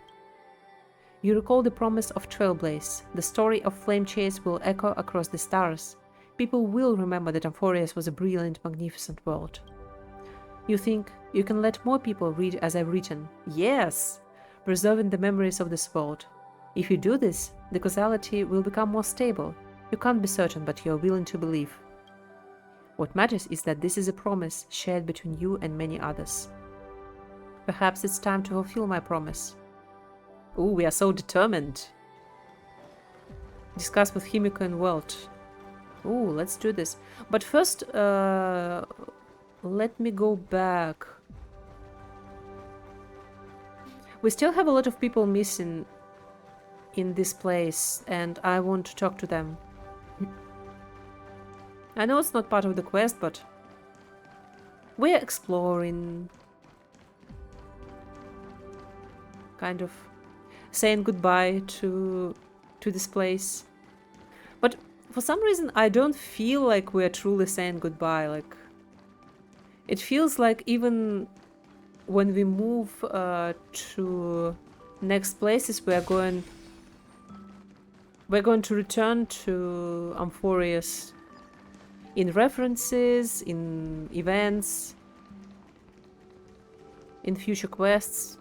You recall the promise of Trailblaze. The story of Flame Chase will echo across the stars. People will remember that Amphoreus was a brilliant, magnificent world. You think you can let more people read As I've Written? Yes! Preserving the memories of this world. If you do this, the causality will become more stable. You can't be certain, but you're willing to believe. What matters is that this is a promise shared between you and many others. Perhaps it's time to fulfill my promise. Ooh, we are so determined. Discuss with Himiko and Welt. Ooh, let's do this. But first, let me go back. We still have a lot of people missing in this place, and I want to talk to them. I know it's not part of the quest, but we're exploring. Kind of saying goodbye to this place. But for some reason, I don't feel like we're truly saying goodbye. Like, it feels like even when we move to next places, we're going to return to Amphoreus in references, in events, in future quests.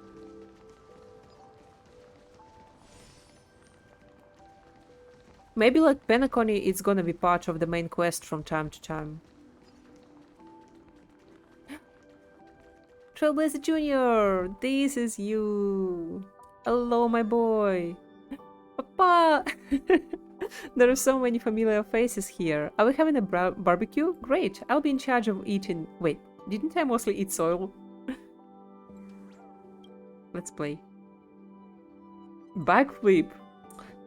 Maybe like Penacony is gonna be part of the main quest from time to time. Trailblazer Jr., this is you. Hello, my boy. Papa! There are so many familiar faces here. Are we having a barbecue? Great, I'll be in charge of eating... Wait, didn't I mostly eat soil? Let's play. Backflip!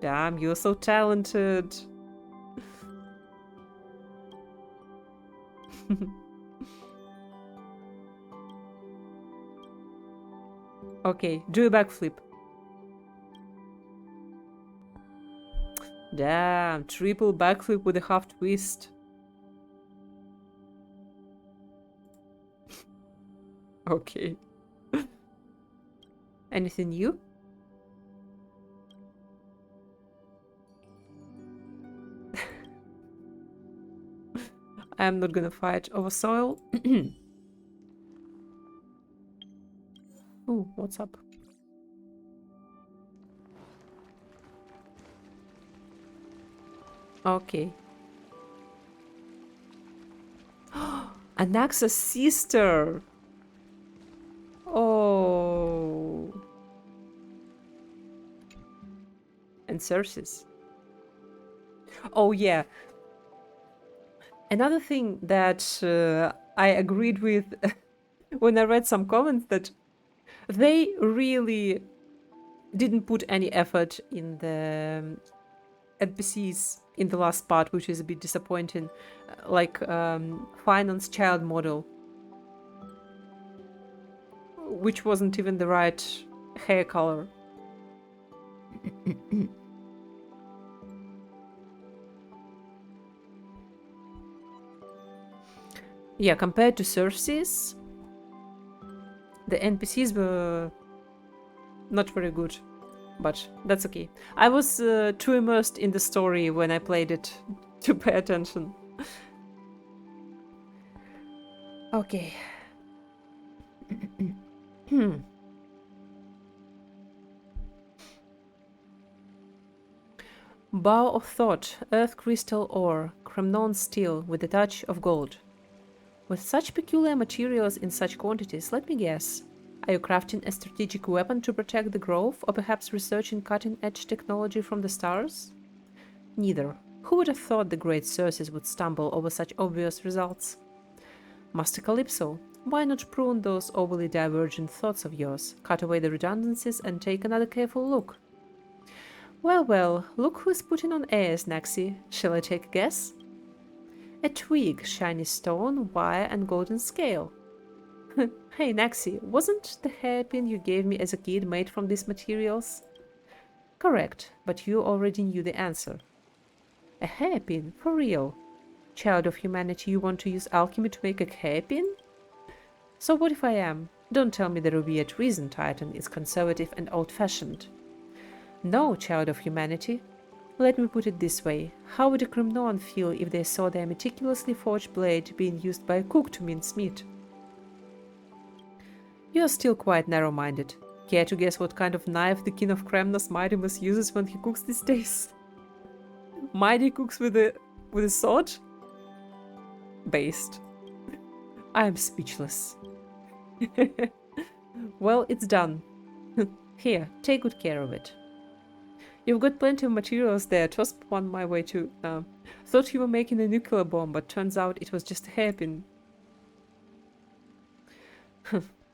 Damn, you're so talented. Okay, do a backflip. Damn, triple backflip with a half twist. Okay. Anything new? I'm not gonna fight over soil. Ooh, what's up? Okay. Anaxa's sister! Oh. And Cersei's. Oh yeah. Another thing that I agreed with when I read some comments, that they really didn't put any effort in the NPCs in the last part, which is a bit disappointing. Like Finance child model, which wasn't even the right hair color. Yeah, compared to Cersei's, the NPCs were not very good, but that's okay. I was too immersed in the story when I played it to pay attention. Okay. Bow of Thought, Earth Crystal Ore, Cremnon Steel with a touch of gold. With such peculiar materials in such quantities, let me guess. Are you crafting a strategic weapon to protect the grove, or perhaps researching cutting-edge technology from the stars? Neither. Who would have thought the great Cersei would stumble over such obvious results? Master Calypso, why not prune those overly divergent thoughts of yours, cut away the redundancies, and take another careful look? Well, well, look who's putting on airs, Naxi. Shall I take a guess? A twig, shiny stone, wire, and golden scale. Hey, Naxi, wasn't the hairpin you gave me as a kid made from these materials? Correct, but you already knew the answer. A hairpin? For real? Child of humanity, you want to use alchemy to make a hairpin? So what if I am? Don't tell me the Revered Reason Titan is conservative and old-fashioned. No, child of humanity. Let me put it this way. How would a Cremnon feel if they saw their meticulously forged blade being used by a cook to mince meat? You are still quite narrow-minded. Care to guess what kind of knife the King of Kremnos Mightimus uses when he cooks these days? Mighty cooks with a sword? Based. I am speechless. Well, it's done. Here, take good care of it. You've got plenty of materials there. Toss one my way too. Thought you were making a nuclear bomb, but turns out it was just a hairpin.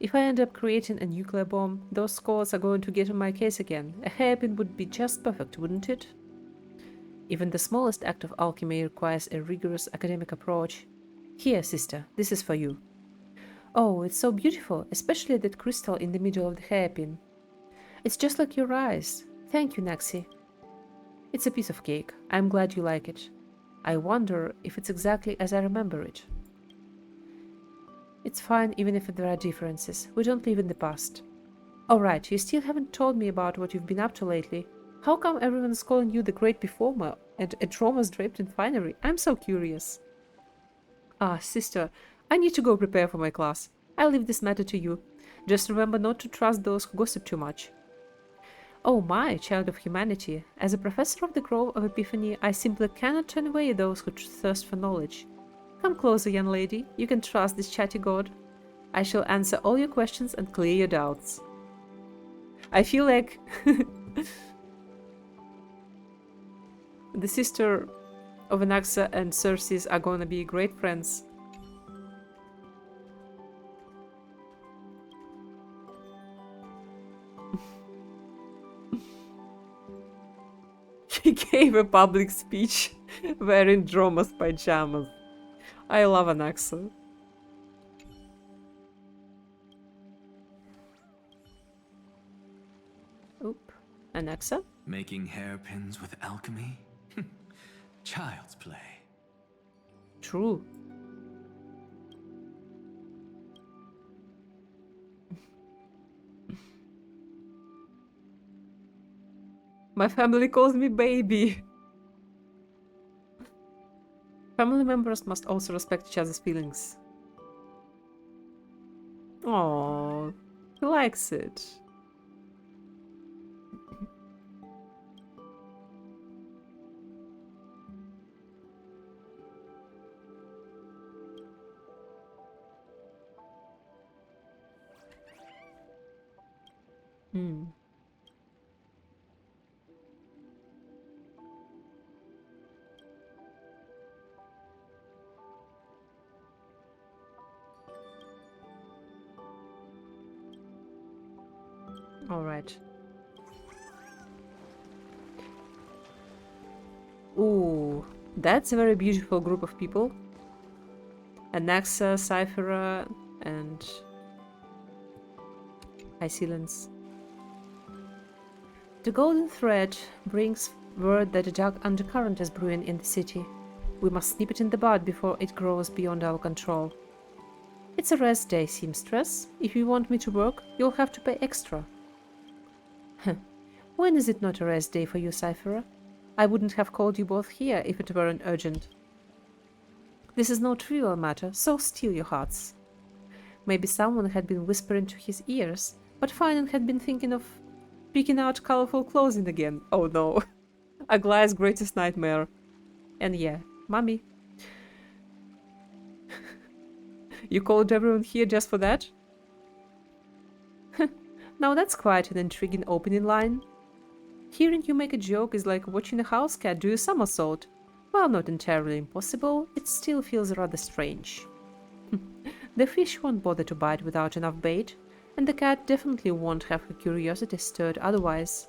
If I end up creating a nuclear bomb, those scholars are going to get on my case again. A hairpin would be just perfect, wouldn't it? Even the smallest act of alchemy requires a rigorous academic approach. Here, sister, this is for you. Oh, it's so beautiful, especially that crystal in the middle of the hairpin. It's just like your eyes. Thank you, Naxi. It's a piece of cake. I'm glad you like it. I wonder if it's exactly as I remember it. It's fine even if there are differences. We don't live in the past. Alright, you still haven't told me about what you've been up to lately. How come everyone's calling you the great performer and Atroma's draped in finery? I'm so curious. Ah, sister, I need to go prepare for my class. I'll leave this matter to you. Just remember not to trust those who gossip too much. Oh my, child of humanity. As a professor of the Grove of Epiphany, I simply cannot turn away those who thirst for knowledge. Come closer, young lady. You can trust this chatty god. I shall answer all your questions and clear your doubts. I feel like the sister of Anaxa and Circes are gonna be great friends. He gave a public speech wearing Droma's pajamas. I love Anaxa. Oop. Anaxa? Making hairpins with alchemy? Child's play. True. My family calls me baby. Family members must also respect each other's feelings. Oh, he likes it. Hmm. All right. Ooh, that's a very beautiful group of people. Anaxa, Cyphera, and Isilence. The golden thread brings word that a dark undercurrent is brewing in the city. We must nip it in the bud before it grows beyond our control. It's a rest day, seamstress. If you want me to work, you'll have to pay extra. When is it not a rest day for you, Cyphera? I wouldn't have called you both here if it weren't urgent. This is no trivial matter, so still your hearts. Maybe someone had been whispering to his ears, but Finan had been thinking of picking out colorful clothing again. Oh no. Aglaya's greatest nightmare. And yeah, Mommy. You called everyone here just for that? Now that's quite an intriguing opening line. Hearing you make a joke is like watching a house cat do a somersault. While not entirely impossible, it still feels rather strange. The fish won't bother to bite without enough bait, and the cat definitely won't have her curiosity stirred otherwise.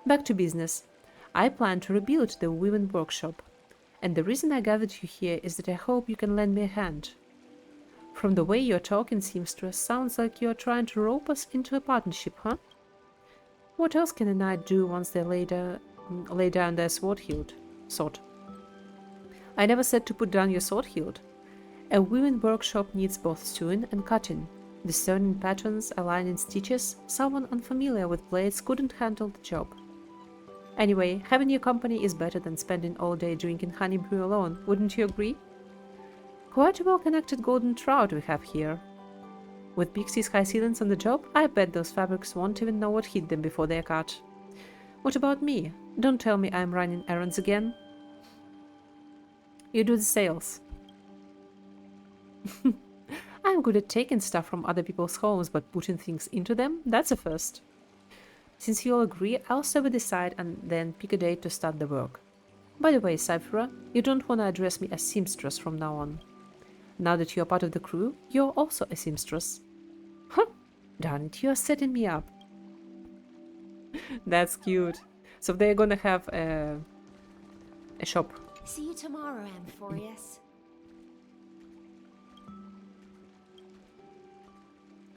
Back to business. I plan to rebuild the women workshop, and the reason I gathered you here is that I hope you can lend me a hand. From the way you're talking, seamstress, sounds like you're trying to rope us into a partnership, huh? What else can a knight do once they lay down their sword? I never said to put down your sword hilt. A women workshop needs both sewing and cutting. Discerning patterns, aligning stitches, someone unfamiliar with blades couldn't handle the job. Anyway, having your company is better than spending all day drinking honey brew alone, wouldn't you agree? Quite a well-connected golden trout we have here. With Pixie's high ceilings on the job, I bet those fabrics won't even know what hit them before they're cut. What about me? Don't tell me I'm running errands again. You do the sales. I'm good at taking stuff from other people's homes, but putting things into them? That's a first. Since you all agree, I'll serve a decide and then pick a date to start the work. By the way, Cyphera, you don't want to address me as seamstress from now on. Now that you're part of the crew, you're also a seamstress. Huh! Darn it, you're setting me up. That's cute. So they're gonna have a shop. See you tomorrow, Amphoreus.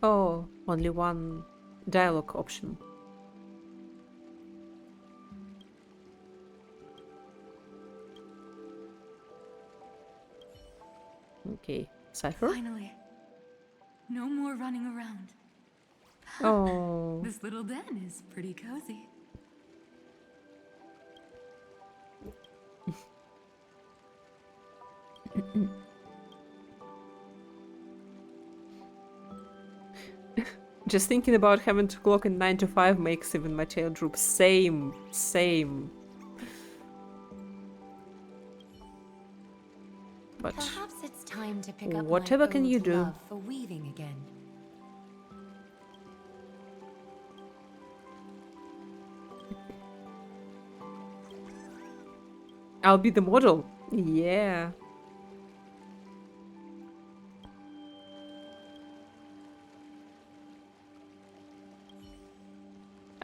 Oh, only one dialogue option. Okay, Cypher. Finally. No more running around. Oh, This little den is pretty cozy. just thinking about having to clock in 9 to 5 makes even my tail droop. Same. But Perhaps it's time to pick up whatever my can you old do? love for weaving again. I'll be the model. Yeah.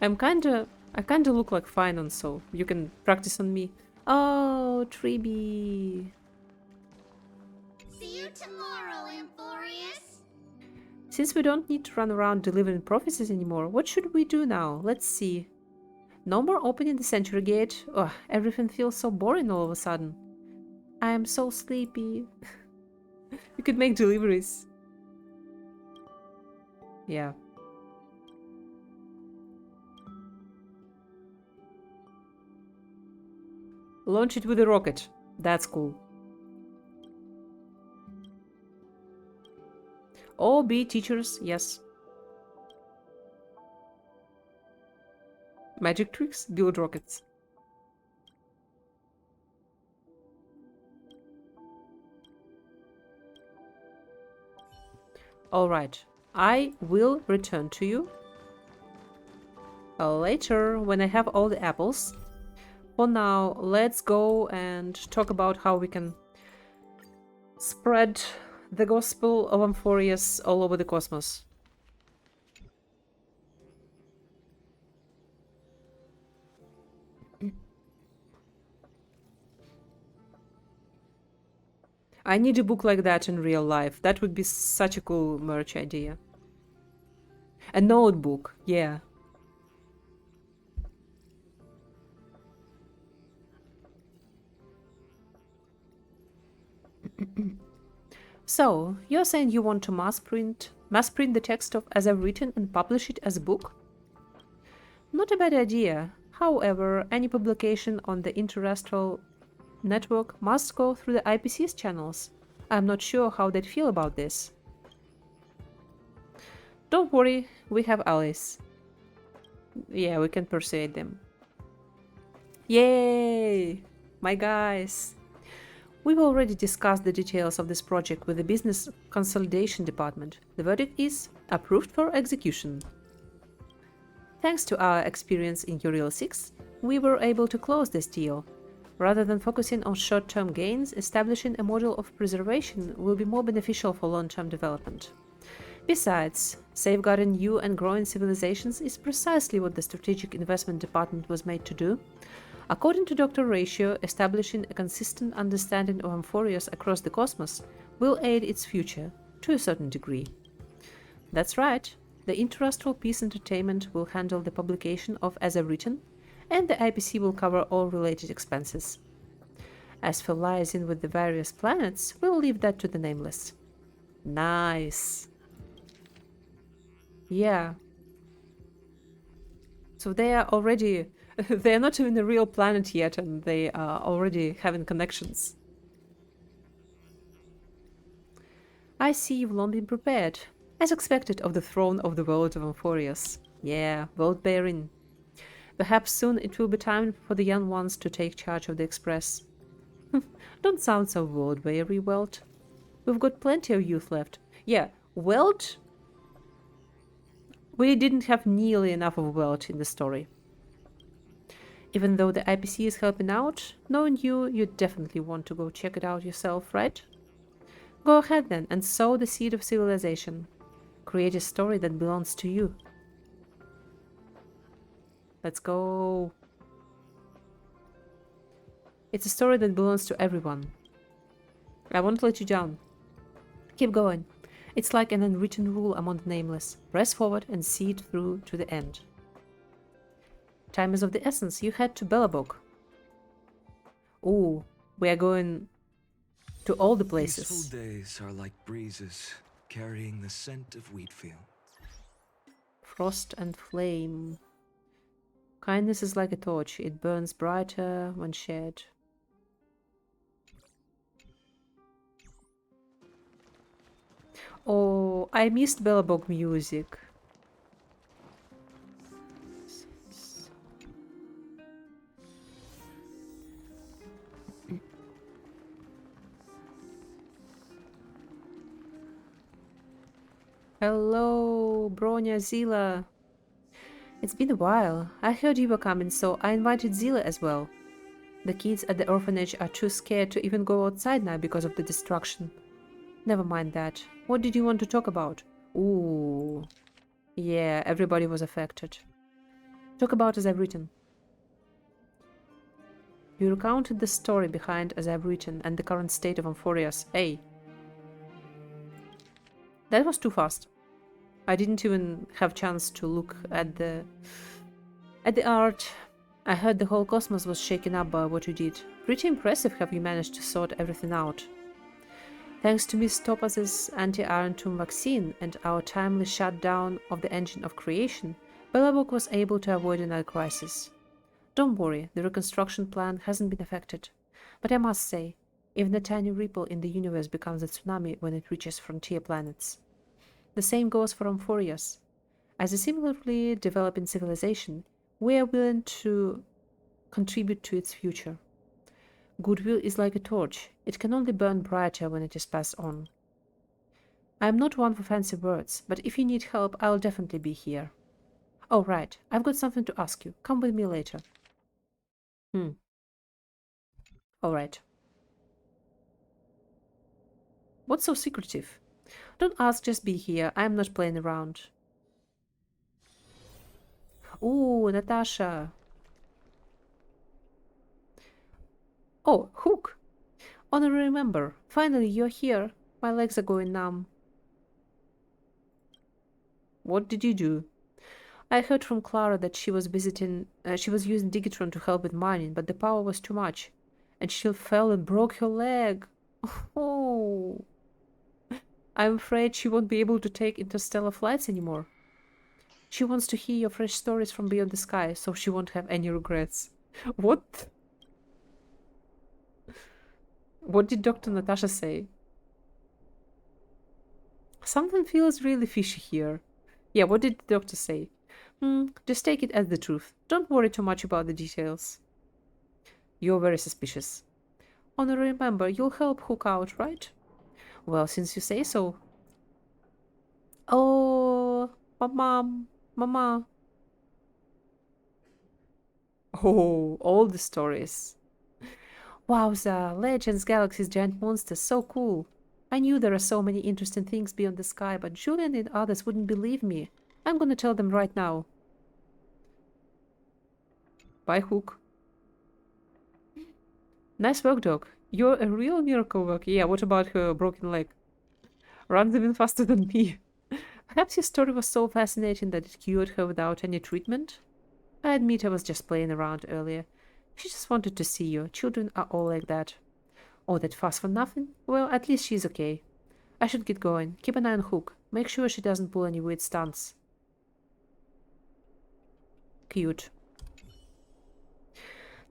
I kinda look like finance, so you can practice on me. Oh, Triby. See you tomorrow, Amphoreus. Since we don't need to run around delivering prophecies anymore, what should we do now? Let's see. No more opening the Century Gate. Ugh, everything feels so boring all of a sudden. I am so sleepy. We could make deliveries. Yeah. Launch it with a rocket. That's cool. Oh, be teachers, yes. Magic tricks, build rockets. Alright, I will return to you later when I have all the apples. For now, let's go and talk about how we can spread the gospel of Amphoreus all over the cosmos. I need a book like that in real life. That would be such a cool merch idea. A notebook, yeah. So, you're saying you want to mass print the text of As I've Written and publish it as a book? Not a bad idea. However, any publication on the interterrestrial network must go through the IPC's channels. I'm not sure how they'd feel about this. Don't worry, we have allies. Yeah, we can persuade them. Yay! My guys! We've already discussed the details of this project with the Business Consolidation Department. The verdict is approved for execution. Thanks to our experience in Uriel 6, we were able to close this deal. Rather than focusing on short-term gains, establishing a model of preservation will be more beneficial for long-term development. Besides, safeguarding new and growing civilizations is precisely what the Strategic Investment Department was made to do. According to Dr. Ratio, establishing a consistent understanding of Amphoreus across the cosmos will aid its future, to a certain degree. That's right, the Interastral Peace Entertainment will handle the publication of As I've Written, and the IPC will cover all related expenses. As for liaising with the various planets, we'll leave that to the Nameless. Nice. Yeah. So they are already... They are not even a real planet yet, and they are already having connections. I see you've long been prepared, as expected of the throne of the world of Amphoreus. Yeah, world bearing. Perhaps soon it will be time for the young ones to take charge of the Express. Don't sound so world-weary, Welt. We've got plenty of youth left. Yeah, Welt... We didn't have nearly enough of Welt in the story. Even though the IPC is helping out, knowing you definitely want to go check it out yourself, right? Go ahead then and sow the seed of civilization. Create a story that belongs to you. Let's go. It's a story that belongs to everyone. I won't let you down. Keep going. It's like an unwritten rule among the nameless. Press forward and see it through to the end. Time is of the essence. You head to Belobog. Ooh, we are going to all the places. Peaceful days are like breezes, carrying the scent of wheat fields. Frost and flame. Kindness is like a torch. It burns brighter when shared. Oh, I missed Belobog music. Hello, Bronya, Zila. It's been a while. I heard you were coming, so I invited Zila as well. The kids at the orphanage are too scared to even go outside now because of the destruction. Never mind that. What did you want to talk about? Ooh. Yeah, everybody was affected. Talk about as I've written. You recounted the story behind as I've written and the current state of Amphoreus. Hey. That was too fast. I didn't even have chance to look at the art. I heard the whole cosmos was shaken up by what you did. Pretty impressive how you managed to sort everything out. Thanks to Miss Topaz's anti-iron tomb vaccine and our timely shutdown of the engine of creation, Belobog was able to avoid another crisis. Don't worry, the reconstruction plan hasn't been affected. But I must say, even a tiny ripple in the universe becomes a tsunami when it reaches frontier planets. The same goes for Amphoreus. As a similarly developing civilization, we are willing to contribute to its future. Goodwill is like a torch. It can only burn brighter when it is passed on. I am not one for fancy words, but if you need help, I'll definitely be here. Oh, right. I've got something to ask you. Come with me later. All right. What's so secretive? Don't ask, just be here. I'm not playing around. Ooh, Natasha. Oh, Hook. Honorary member. Finally, you're here. My legs are going numb. What did you do? I heard from Clara that she was using Digitron to help with mining, but the power was too much. And she fell and broke her leg. Oh. I'm afraid she won't be able to take interstellar flights anymore. She wants to hear your fresh stories from beyond the sky, so she won't have any regrets. What? What did Dr. Natasha say? Something feels really fishy here. Yeah, what did the doctor say? Just take it as the truth. Don't worry too much about the details. You're very suspicious. Honorary member, you'll help Hook out, right? Well, since you say so. Oh, Mama. Oh, all the stories. Wowza, legends, galaxies, giant monsters, so cool. I knew there are so many interesting things beyond the sky, but Julian and others wouldn't believe me. I'm gonna tell them right now. Bye, Hook. Nice work, Doc. You're a real miracle worker. Yeah, what about her broken leg? Runs even faster than me. Perhaps your story was so fascinating that it cured her without any treatment? I admit I was just playing around earlier. She just wanted to see you. Children are all like that. Oh, that fuss for nothing? Well, at least she's okay. I should get going. Keep an eye on Hook. Make sure she doesn't pull any weird stunts. Cute.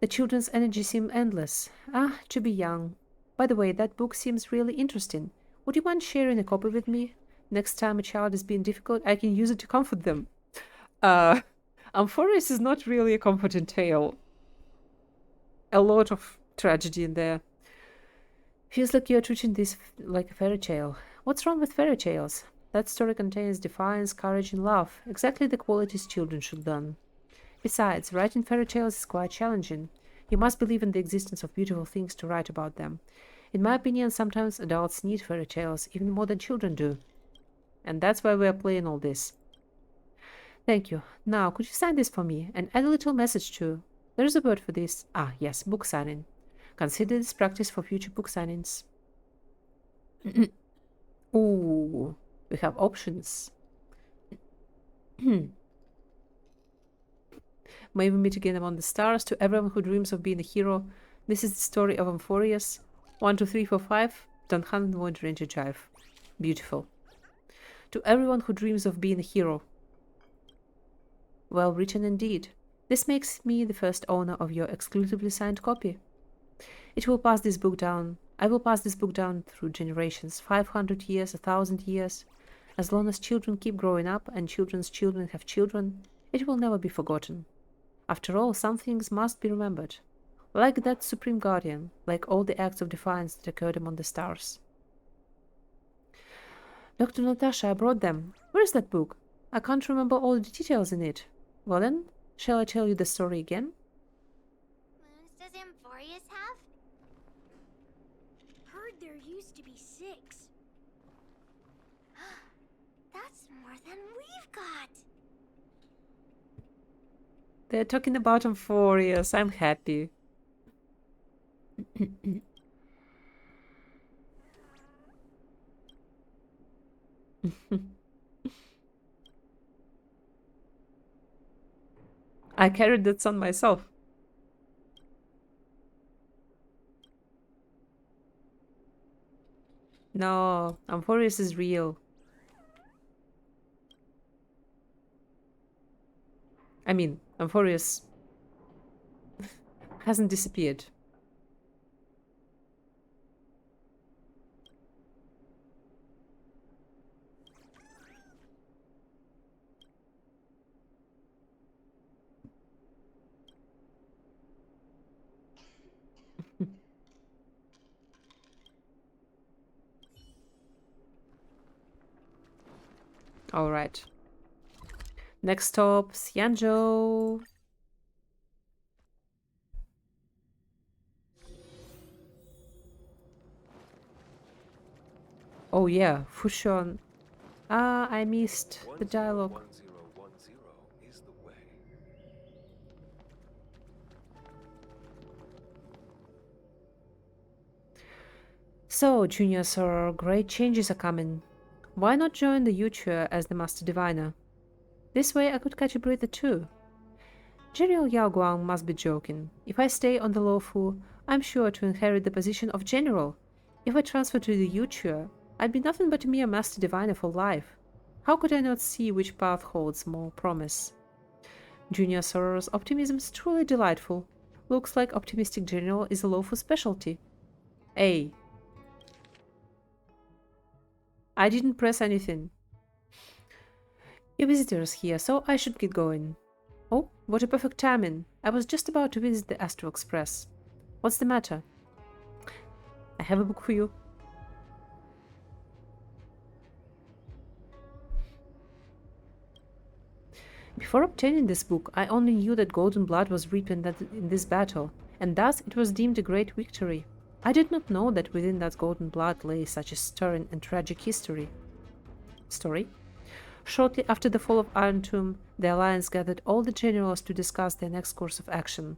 The children's energy seems endless. Ah, to be young. By the way, that book seems really interesting. Would you mind sharing a copy with me? Next time a child is being difficult, I can use it to comfort them. Amphoreus is not really a comforting tale. A lot of tragedy in there. Feels like you're treating this like a fairy tale. What's wrong with fairy tales? That story contains defiance, courage, and love, exactly the qualities children should learn. Besides, writing fairy tales is quite challenging. You must believe in the existence of beautiful things to write about them. In my opinion, sometimes adults need fairy tales even more than children do. And that's why we are playing all this. Thank you. Now, could you sign this for me and add a little message too? There's a word for this. Ah, yes, book signing. Consider this practice for future book signings. Ooh, we have options. May we meet again among the stars. To everyone who dreams of being a hero, this is the story of Amphoreus. 1, 2, 3, 4, 5. Don't hunt, avoid, ranger, drive. Beautiful. To everyone who dreams of being a hero. Well written indeed. This makes me the first owner of your exclusively signed copy. It will pass this book down. I will pass this book down through generations, 500 years, 1,000 years. As long as children keep growing up and children's children have children, it will never be forgotten. After all, some things must be remembered. Like that Supreme Guardian, like all the acts of defiance that occurred among the stars. Dr. Natasha, I brought them. Where is that book? I can't remember all the details in it. Well then, shall I tell you the story again? Moons does Amphoreus have? Heard there used to be 6. That's more than we've got. They're talking about Amphoreus. I'm happy. I carried that son myself. No, Amphoreus is real. I mean, Amphoreus hasn't disappeared. All right. Next stop, Xianzhou. Oh yeah, Fushon. Ah, I missed the dialogue. 1010 is the way. So, Junior Sir, great changes are coming. Why not join the Yuchua as the Master Diviner? This way I could catch a breather too. General Yao Guang must be joking. If I stay on the Luofu, I'm sure to inherit the position of General. If I transfer to the Yuchua, I'd be nothing but a mere Master Diviner for life. How could I not see which path holds more promise? Junior Soror's optimism is truly delightful. Looks like optimistic General is a Luofu specialty. Hey. I didn't press anything. Your visitor is here, so I should get going. Oh, what a perfect timing. I was just about to visit the Astro Express. What's the matter? I have a book for you. Before obtaining this book, I only knew that golden blood was reaped in this battle, and thus it was deemed a great victory. I did not know that within that golden blood lay such a stirring and tragic story. Shortly after the fall of Iron Tomb, the Alliance gathered all the generals to discuss their next course of action.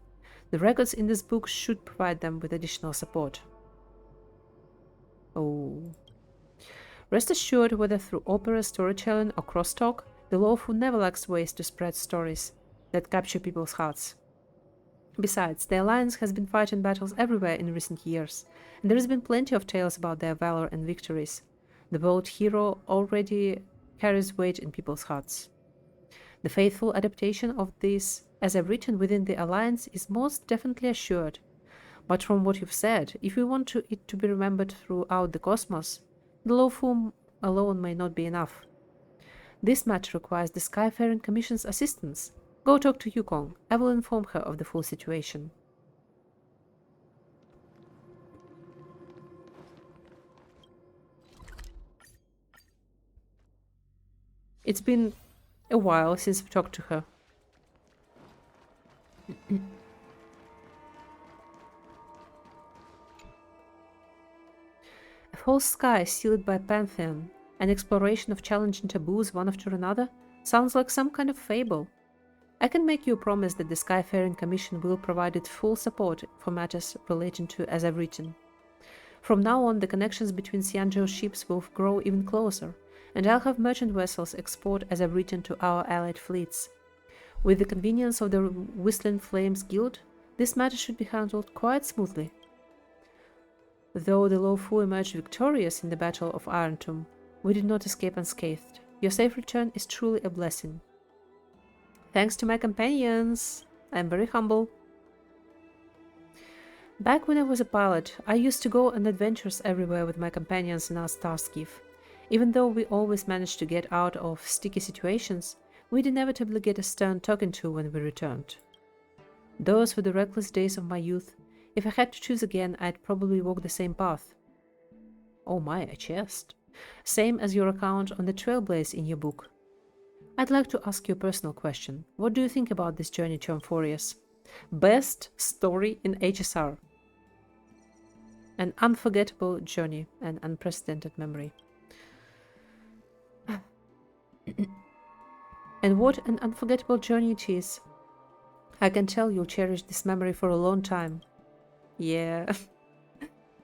The records in this book should provide them with additional support. Oh. Rest assured, whether through opera, storytelling, or crosstalk, the Luofu never lacks ways to spread stories that capture people's hearts. Besides, the Alliance has been fighting battles everywhere in recent years, and there has been plenty of tales about their valor and victories. The bold hero already carries weight in people's hearts. The faithful adaptation of this, as I've written within the Alliance, is most definitely assured. But from what you've said, if we want it to be remembered throughout the cosmos, the Luofu alone may not be enough. This matter requires the Skyfaring Commission's assistance. Go talk to Yukong. I will inform her of the full situation. It's been a while since we talked to her. A false sky sealed by Pantheon, an exploration of challenging taboos one after another, sounds like some kind of fable. I can make you a promise that the Skyfaring Commission will provide it full support for matters relating to As I've Written. From now on, the connections between Xianzhou's ships will grow even closer, and I'll have merchant vessels export As I've Written to our allied fleets. With the convenience of the Whistling Flames Guild, this matter should be handled quite smoothly. Though the Lo Fu emerged victorious in the Battle of Iron Tomb, we did not escape unscathed. Your safe return is truly a blessing. Thanks to my companions! I'm very humble. Back when I was a pilot, I used to go on adventures everywhere with my companions in our star skiff. Even though we always managed to get out of sticky situations, we'd inevitably get a stern talking to when we returned. Those were the reckless days of my youth. If I had to choose again, I'd probably walk the same path. Oh my, a chest. Same as your account on the Trailblaze in your book. I'd like to ask you a personal question. What do you think about this journey to Amphoreus? Best story in HSR. An unforgettable journey, an unprecedented memory. And what an unforgettable journey it is. I can tell you'll cherish this memory for a long time. Yeah,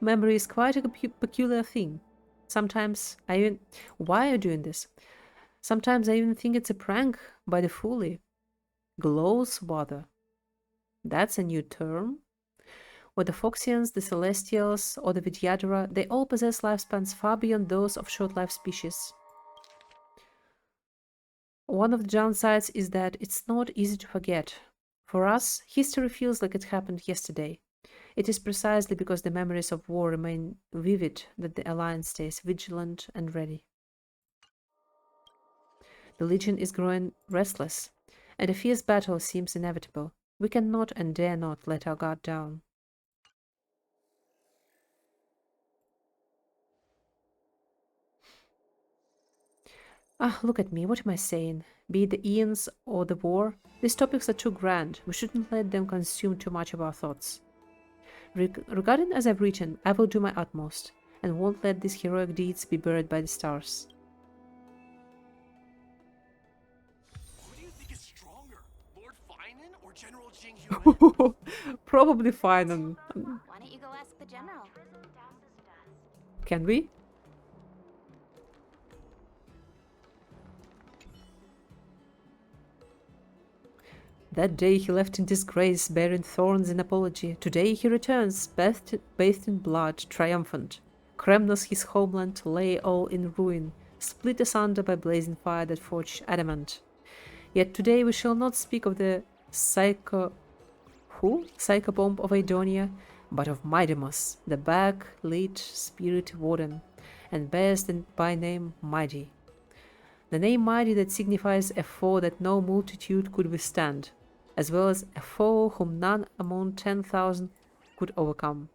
memory is quite a peculiar thing. Sometimes I even... Why are you doing this? Sometimes I even think it's a prank by the Foolie. Glowswather. That's a new term. Or the Foxians, the Celestials, or the Vidyadhara, they all possess lifespans far beyond those of short-lived species. One of the downsides is that it's not easy to forget. For us, history feels like it happened yesterday. It is precisely because the memories of war remain vivid that the Alliance stays vigilant and ready. The Legion is growing restless, and a fierce battle seems inevitable. We cannot and dare not let our guard down. Ah, look at me, what am I saying? Be it the Aeons or the war, these topics are too grand. We shouldn't let them consume too much of our thoughts. Regarding As I've Written, I will do my utmost, and won't let these heroic deeds be buried by the stars. Who do you think is stronger, Lord Finan or General Jing Yuan? Probably Finan. Why don't you go ask the general? Can we? That day he left in disgrace, bearing thorns in apology. Today he returns, bathed in blood, triumphant. Kremnos, his homeland, lay all in ruin, split asunder by blazing fire that forged adamant. Yet today we shall not speak of the psychobomb of Idonia, but of Mightymus, the back-lit spirit warden, and bears by name Mighty. The name Mighty that signifies a foe that no multitude could withstand, as well as a foe whom none among 10,000 could overcome.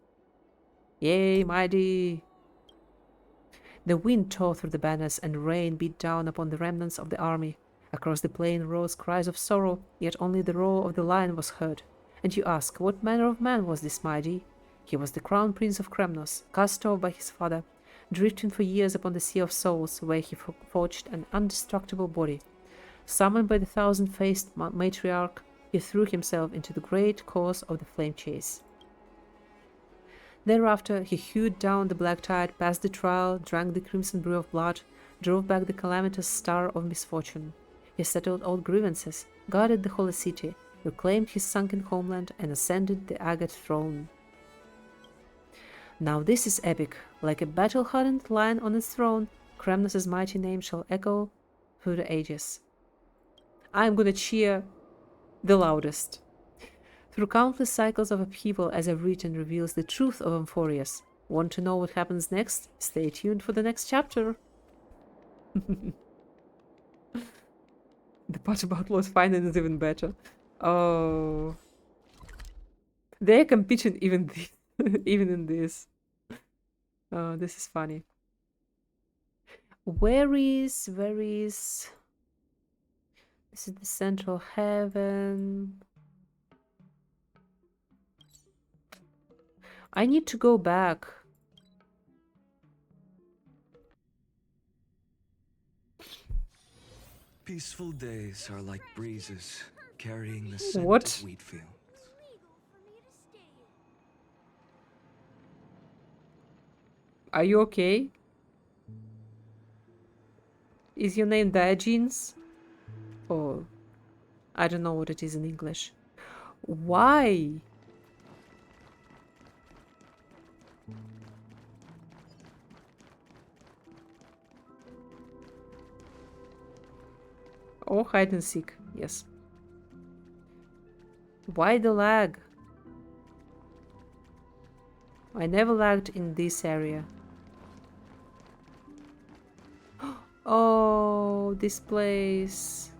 Yea, Mighty! The wind tore through the banners, and rain beat down upon the remnants of the army. Across the plain rose cries of sorrow, yet only the roar of the lion was heard. And you ask, what manner of man was this Mighty? He was the crown prince of Kremnos, cast off by his father, drifting for years upon the Sea of Souls, where he forged an indestructible body. Summoned by the thousand-faced matriarch, he threw himself into the great cause of the flame chase. Thereafter, he hewed down the black tide, passed the trial, drank the crimson brew of blood, drove back the calamitous star of misfortune. He settled all grievances, guarded the holy city, reclaimed his sunken homeland, and ascended the agate throne. Now this is epic. Like a battle-hardened lion on its throne, Kremnos' mighty name shall echo through the ages. I'm gonna cheer the loudest. Through countless cycles of upheaval, As I've Written reveals the truth of Amphoreus. Want to know what happens next? Stay tuned for the next chapter. The part about Lord Finan is even better. Oh. They're competing even this, even in this. Oh, this is funny. Where is This is the central heaven. I need to go back. Peaceful days are like breezes, carrying the scent What? of wheat fields. Illegal for me to stay in. Are you okay? Is your name Diogenes? Or I don't know what it is in English. Why? Oh, hide and seek. Yes. Why the lag? I never lagged in this area. Oh, this place.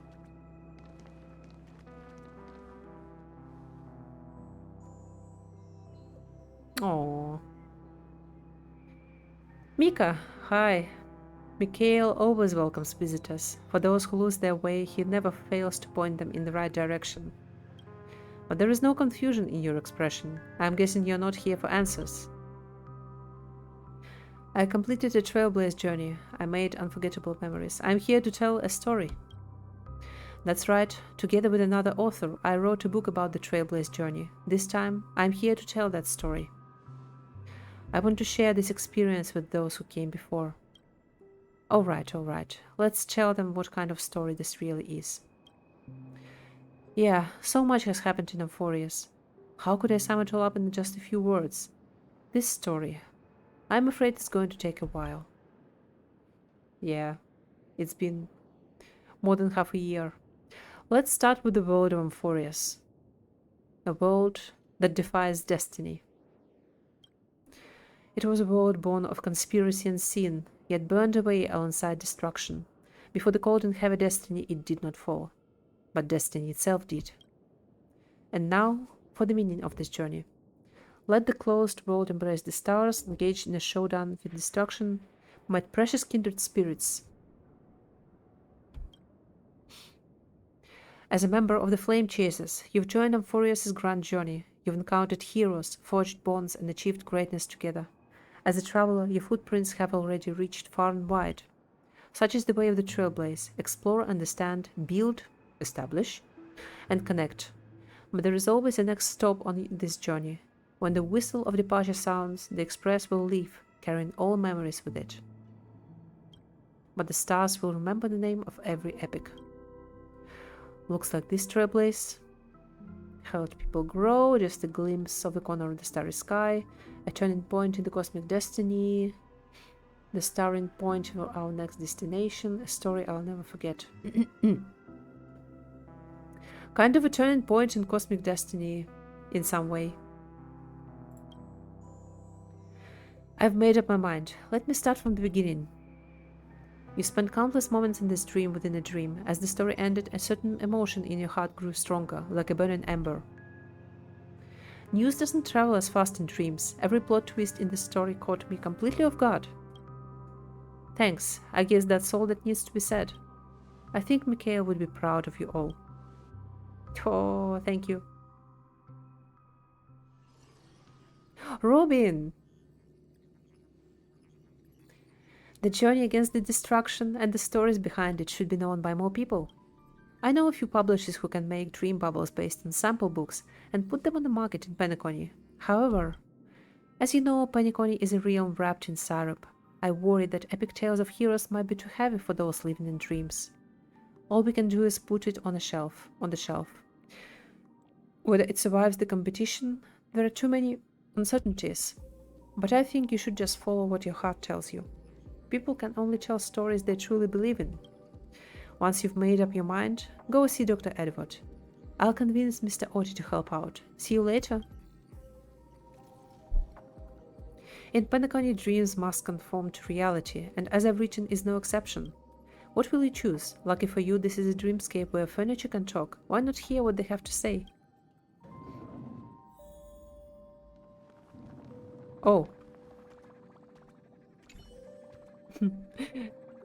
Oh. Mika, hi. Mikhail always welcomes visitors. For those who lose their way, he never fails to point them in the right direction. But there is no confusion in your expression. I'm guessing you're not here for answers. I completed a trailblaze journey. I made unforgettable memories. I'm here to tell a story. That's right. Together with another author, I wrote a book about the trailblaze journey. This time, I'm here to tell that story. I want to share this experience with those who came before. All right. Let's tell them what kind of story this really is. Yeah, so much has happened in Amphoreus. How could I sum it all up in just a few words? This story. I'm afraid it's going to take a while. Yeah, it's been more than half a year. Let's start with the world of Amphoreus. A world that defies destiny. It was a world born of conspiracy and sin, yet burned away alongside destruction. Before the cold and heavy destiny, it did not fall, but destiny itself did. And now, for the meaning of this journey. Let the closed world embrace the stars, engaged in a showdown with destruction, my precious kindred spirits. As a member of the Flame Chasers, you've joined Amphoreus' grand journey. You've encountered heroes, forged bonds, and achieved greatness together. As a traveler, your footprints have already reached far and wide. Such is the way of the Trailblaze. Explore, understand, build, establish, and connect. But there is always a next stop on this journey. When the whistle of departure sounds, the Express will leave, carrying all memories with it. But the stars will remember the name of every epic. Looks like this Trailblaze helped people grow, just a glimpse of the corner of the starry sky, a turning point in the cosmic destiny, the starting point for our next destination, a story I'll never forget. Kind of a turning point in cosmic destiny, in some way. I've made up my mind. Let me start from the beginning. You spent countless moments in this dream within a dream. As the story ended, a certain emotion in your heart grew stronger, like a burning ember. News doesn't travel as fast in dreams. Every plot twist in the story caught me completely off guard. Thanks. I guess that's all that needs to be said. I think Mikhail would be proud of you all. Oh, thank you. Robin! The journey against the destruction and the stories behind it should be known by more people. I know a few publishers who can make dream bubbles based on sample books and put them on the market in Penacony. However, as you know, Penacony is a realm wrapped in syrup. I worry that epic tales of heroes might be too heavy for those living in dreams. All we can do is put it on the shelf. Whether it survives the competition, there are too many uncertainties. But I think you should just follow what your heart tells you. People can only tell stories they truly believe in. Once you've made up your mind, go see Dr. Edward. I'll convince Mr. Otti to help out. See you later. In Penacony, dreams must conform to reality, and as I've written is no exception. What will you choose? Lucky for you, this is a dreamscape where furniture can talk. Why not hear what they have to say? Oh.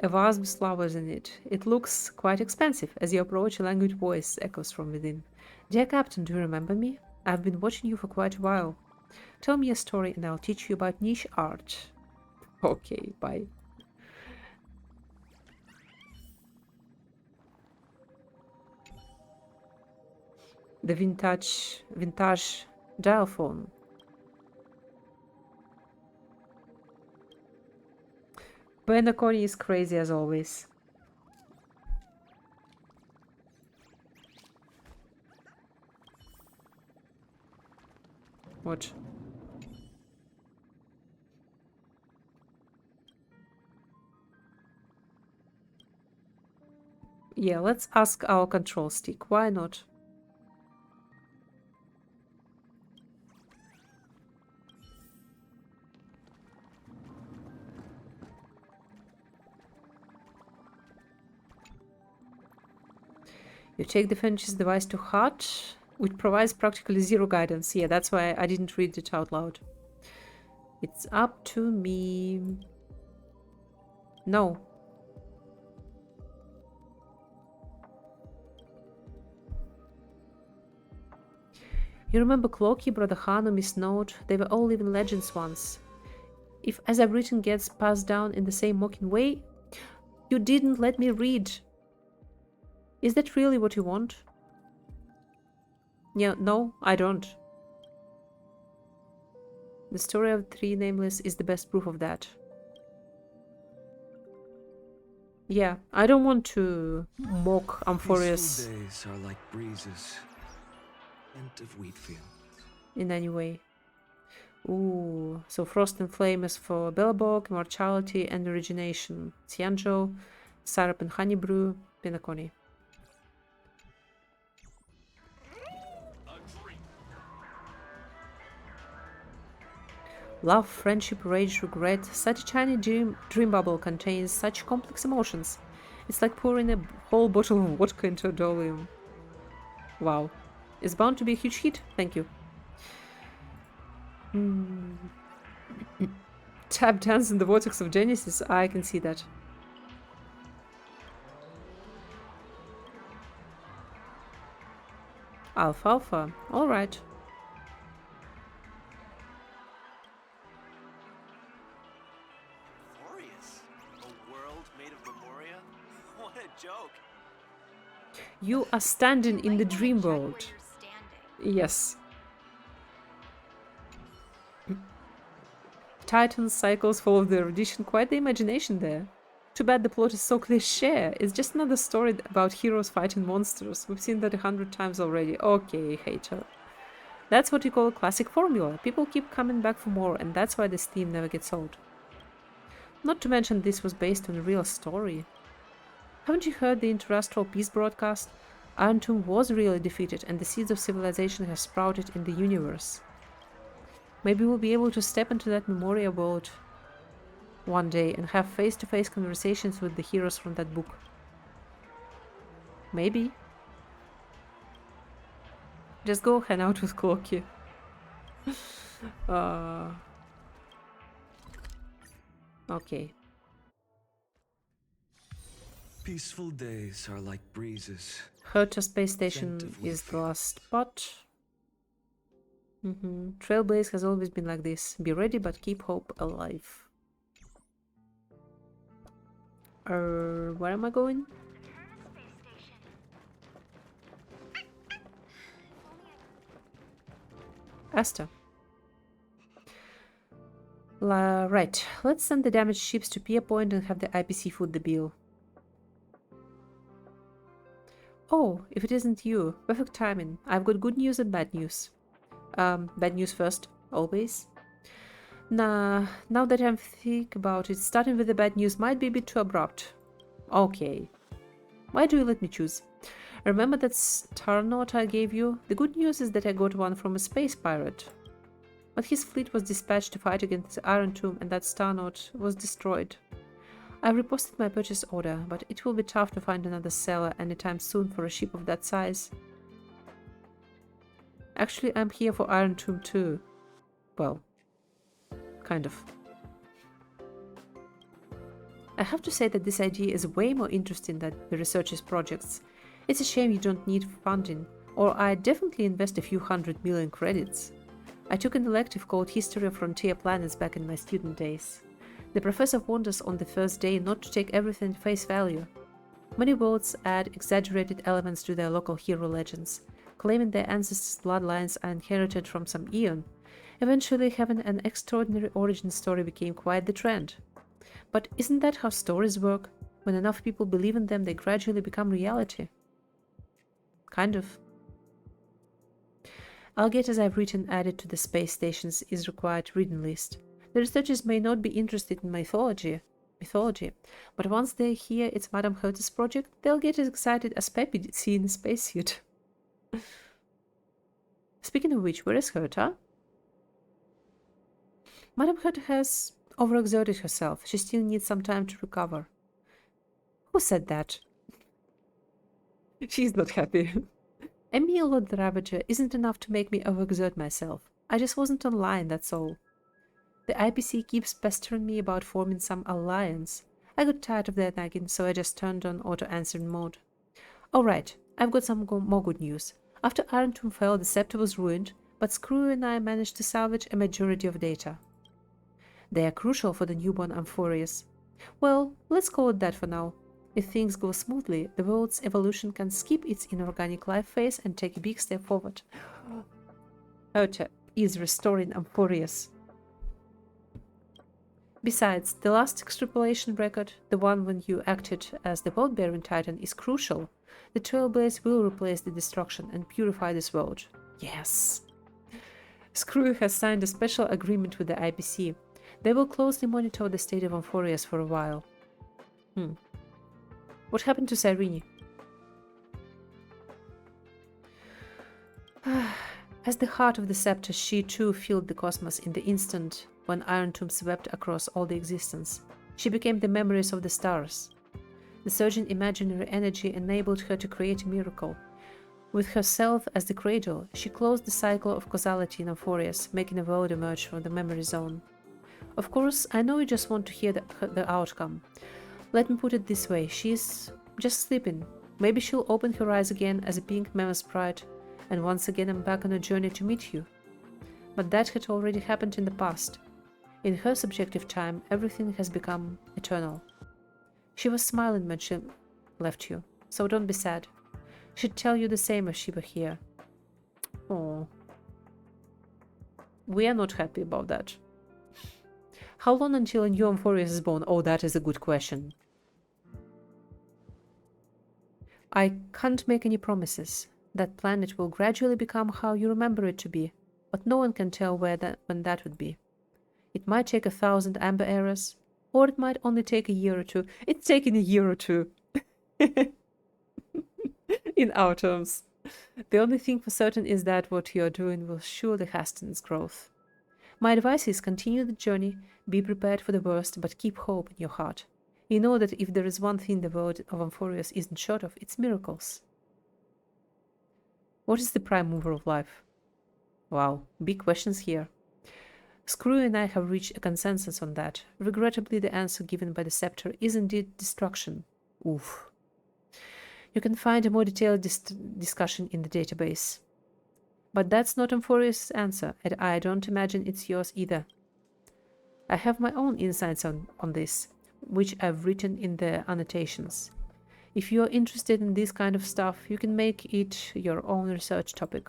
A vase with flowers in it. It looks quite expensive. As you approach, a languid voice echoes from within. Dear Captain, do you remember me? I've been watching you for quite a while. Tell me a story and I'll teach you about niche art. Okay, bye. The vintage dial phone. Benaconi is crazy as always. What? Yeah, let's ask our control stick. Why not? You take the furniture's device to heart, which provides practically zero guidance. Yeah, that's why I didn't read it out loud. It's up to me. No. You remember Cloaky, Brother Hanu, Miss Note? They were all living legends once. If as I've written gets passed down in the same mocking way, you didn't let me read. Is that really what you want? Yeah, no, I don't. The story of Three Nameless is the best proof of that. Yeah, I don't want to mock Amphoreus Peaceful days are like breezes, scent of wheat fields. in any way. Ooh, so Frost and Flame is for Bellabog, Immortality and Origination. Xianzhou, Syrup and Honey Brew, Pinaconi. Love, friendship, rage, regret. Such a tiny dream bubble contains such complex emotions. It's like pouring a whole bottle of vodka into a dolium. Wow. It's bound to be a huge hit. Thank you. Tap dance in the vortex of Genesis. I can see that. Alfalfa. Alright. Amphoreus? A world made of Memoria? What a joke. You are standing in the Might wanna dream check where world. you're standing. Yes. Titans, cycles, follow the erudition. Quite the imagination there. Too bad the plot is so cliché. It's just another story about heroes fighting monsters. We've seen that 100 times already. Okay, hater. That's what you call a classic formula. People keep coming back for more, and that's why this theme never gets old. Not to mention this was based on a real story. Haven't you heard the Interastral Peace broadcast? Iron Tomb was really defeated, and the seeds of civilization have sprouted in the universe. Maybe we'll be able to step into that Memoria world one day and have face-to-face conversations with the heroes from that book. Maybe. Just go hang out with Cloaky. Okay. Peaceful days are like breezes. Herta Space Station Scent of is the Wheatfield. last spot. Trailblaze has always been like this. Be ready, but keep hope alive. Where am I going? Asta. Right, let's send the damaged ships to Pier Point and have the IPC foot the bill. Oh, if it isn't you. Perfect timing. I've got good news and bad news. Bad news first, always. Nah, now that I'm think about it, starting with the bad news might be a bit too abrupt. Okay. Why do you let me choose? Remember that star note I gave you? The good news is that I got one from a space pirate. But his fleet was dispatched to fight against the Iron Tomb and that star note was destroyed. I've reposted my purchase order, but it will be tough to find another seller anytime soon for a ship of that size. Actually, I'm here for Iron Tomb too. Well, kind of. I have to say that this idea is way more interesting than the researchers' projects. It's a shame you don't need funding, or I'd definitely invest a few 100 million credits. I took an elective called History of Frontier Planets back in my student days. The professor warned us on the first day not to take everything at face value. Many worlds add exaggerated elements to their local hero legends, claiming their ancestors' bloodlines are inherited from some eon. Eventually, having an extraordinary origin story became quite the trend. But isn't that how stories work? When enough people believe in them, they gradually become reality. Kind of. I'll get as I've written added to the space station's is required reading list. The researchers may not be interested in mythology, but once they hear it's Madame Herta's project, they'll get as excited as Peppy seeing a spacesuit. Speaking of which, where is Herta? Madame Herta has overexerted herself. She still needs some time to recover. Who said that? She's not happy. A meal on the Ravager isn't enough to make me overexert myself. I just wasn't online, that's all. The IPC keeps pestering me about forming some alliance. I got tired of their nagging, so I just turned on auto-answering mode. Alright, I've got some more good news. After Iron Tomb fell, the Scepter was ruined, but Screw and I managed to salvage a majority of data. They are crucial for the newborn Amphoreus. Well, let's call it that for now. If things go smoothly, the world's evolution can skip its inorganic life phase and take a big step forward. Herta is restoring Amphoreus. Besides, the last extrapolation record, the one when you acted as the world-bearing titan, is crucial. The Trailblaze will replace the destruction and purify this world. Yes! Screw has signed a special agreement with the IPC. They will closely monitor the state of Amphoreus for a while. What happened to Cyrene? As the heart of the scepter, she too filled the cosmos in the instant when Iron Tomb swept across all the existence. She became the memories of the stars. The surging imaginary energy enabled her to create a miracle. With herself as the cradle, she closed the cycle of causality in Amphoreus, making a world emerge from the memory zone. Of course, I know you just want to hear the outcome. Let me put it this way, she's just sleeping. Maybe she'll open her eyes again as a pink mammoth sprite, and once again I'm back on a journey to meet you. But that had already happened in the past. In her subjective time, everything has become eternal. She was smiling when she left you, so don't be sad. She'd tell you the same if she were here. Oh. We are not happy about that. How long until a new Amphoreus is born? Oh, that is a good question. I can't make any promises. That planet will gradually become how you remember it to be, but no one can tell when that would be. It might take 1,000 amber eras, or it might only take a year or two. It's taking a year or two. In our terms. The only thing for certain is that what you are doing will surely hasten its growth. My advice is continue the journey, be prepared for the worst, but keep hope in your heart. You know that if there is one thing the world of Amphoreus isn't short of, it's miracles. What is the prime mover of life? Wow, big questions here. Screw and I have reached a consensus on that. Regrettably, the answer given by the scepter is indeed destruction. Oof. You can find a more detailed discussion in the database. But that's not Amphoreus' answer, and I don't imagine it's yours either. I have my own insights on this, which I've written in the annotations. If you're interested in this kind of stuff, you can make it your own research topic.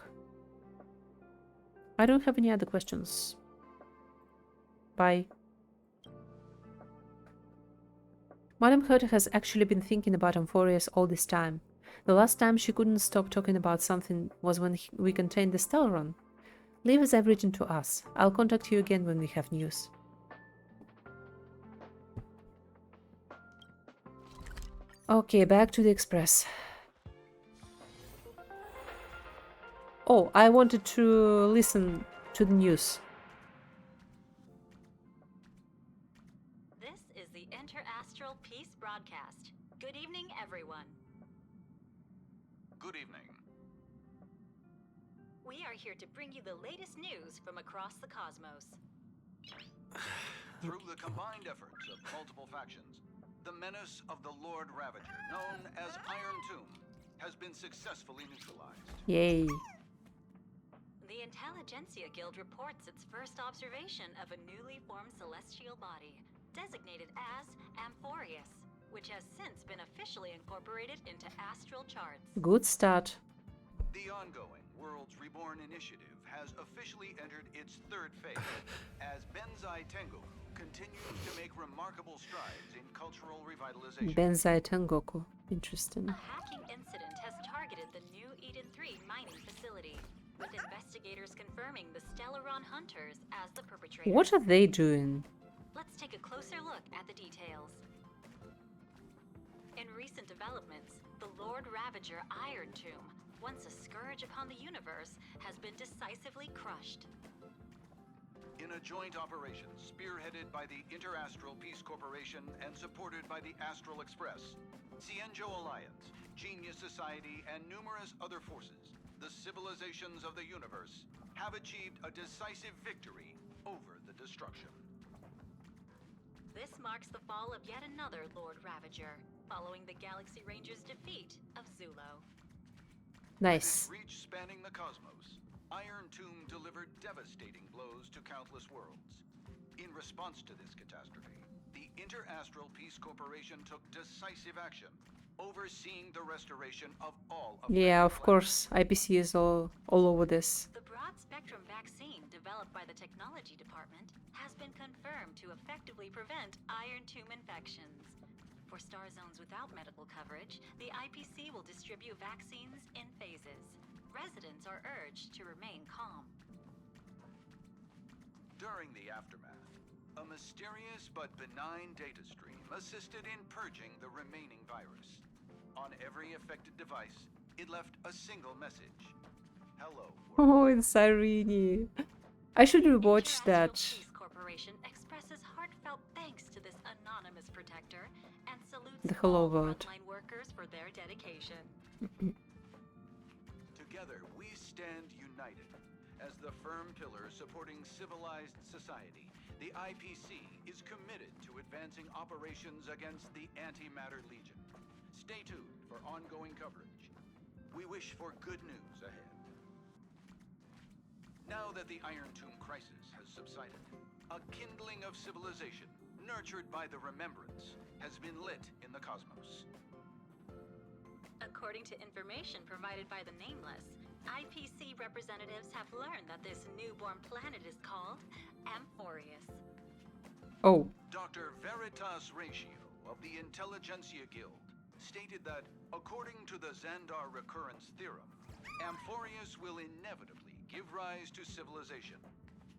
I don't have any other questions. Bye. Madame Herta has actually been thinking about Amphoreus all this time. The last time she couldn't stop talking about something was when we contained the Stellaron. Leave as I've written to us. I'll contact you again when we have news. Okay, back to the Express. Oh, I wanted to listen to the news. This is the Interastral Peace Broadcast. Good evening, everyone. Good evening. We are here to bring you the latest news from across the cosmos. Through the combined efforts of multiple factions, The menace of the Lord Ravager, known as Iron Tomb, has been successfully neutralized. Yay. The Intelligentsia Guild reports its first observation of a newly formed celestial body, designated as Amphoreus, which has since been officially incorporated into astral charts. Good start. The ongoing Worlds Reborn initiative has officially entered its third phase, as Benzai Tengoku continues to make remarkable strides in cultural revitalization. Benzai Tengoku. Interesting. A hacking incident has targeted the new Eden 3 mining facility, with investigators confirming the Stellaron Hunters as the perpetrators. What are they doing? Let's take a closer look at the details. In recent developments, the Lord Ravager Iron Tomb, once a scourge upon the universe, has been decisively crushed. In a joint operation spearheaded by the Interastral Peace Corporation and supported by the Astral Express, Cienjo Alliance, Genius Society, and numerous other forces, the civilizations of the universe have achieved a decisive victory over the destruction. This marks the fall of yet another Lord Ravager, following the Galaxy Rangers' defeat of Zulo. Nice. With its reach spanning the cosmos, Iron Tomb delivered devastating blows to countless worlds. In response to this catastrophe, the Interastral Peace Corporation took decisive action, overseeing the restoration of all of Yeah, of course. IPC is all over this. The broad-spectrum vaccine developed by the Technology Department has been confirmed to effectively prevent Iron Tomb infections. For star zones without medical coverage, the IPC will distribute vaccines in phases. Residents are urged to remain calm. During the aftermath, a mysterious but benign data stream assisted in purging the remaining virus. On every affected device, it left a single message. Hello, world. Oh, it's Irene. I should rewatch that. Peace Corporation expresses heartfelt thanks to this anonymous protector and salutes The hello all word. frontline workers for their dedication. Together, we stand united. As the firm pillar supporting civilized society, the IPC is committed to advancing operations against the Antimatter Legion. Stay tuned for ongoing coverage. We wish for good news ahead. Now that the Iron Tomb crisis has subsided, a kindling of civilization, nurtured by the Remembrance, has been lit in the cosmos. According to information provided by the Nameless, IPC representatives have learned that this newborn planet is called Amphoreus. Oh, Dr. Veritas Ratio of the Intelligentsia Guild stated that, according to the Xandar recurrence theorem, Amphoreus will inevitably give rise to civilization,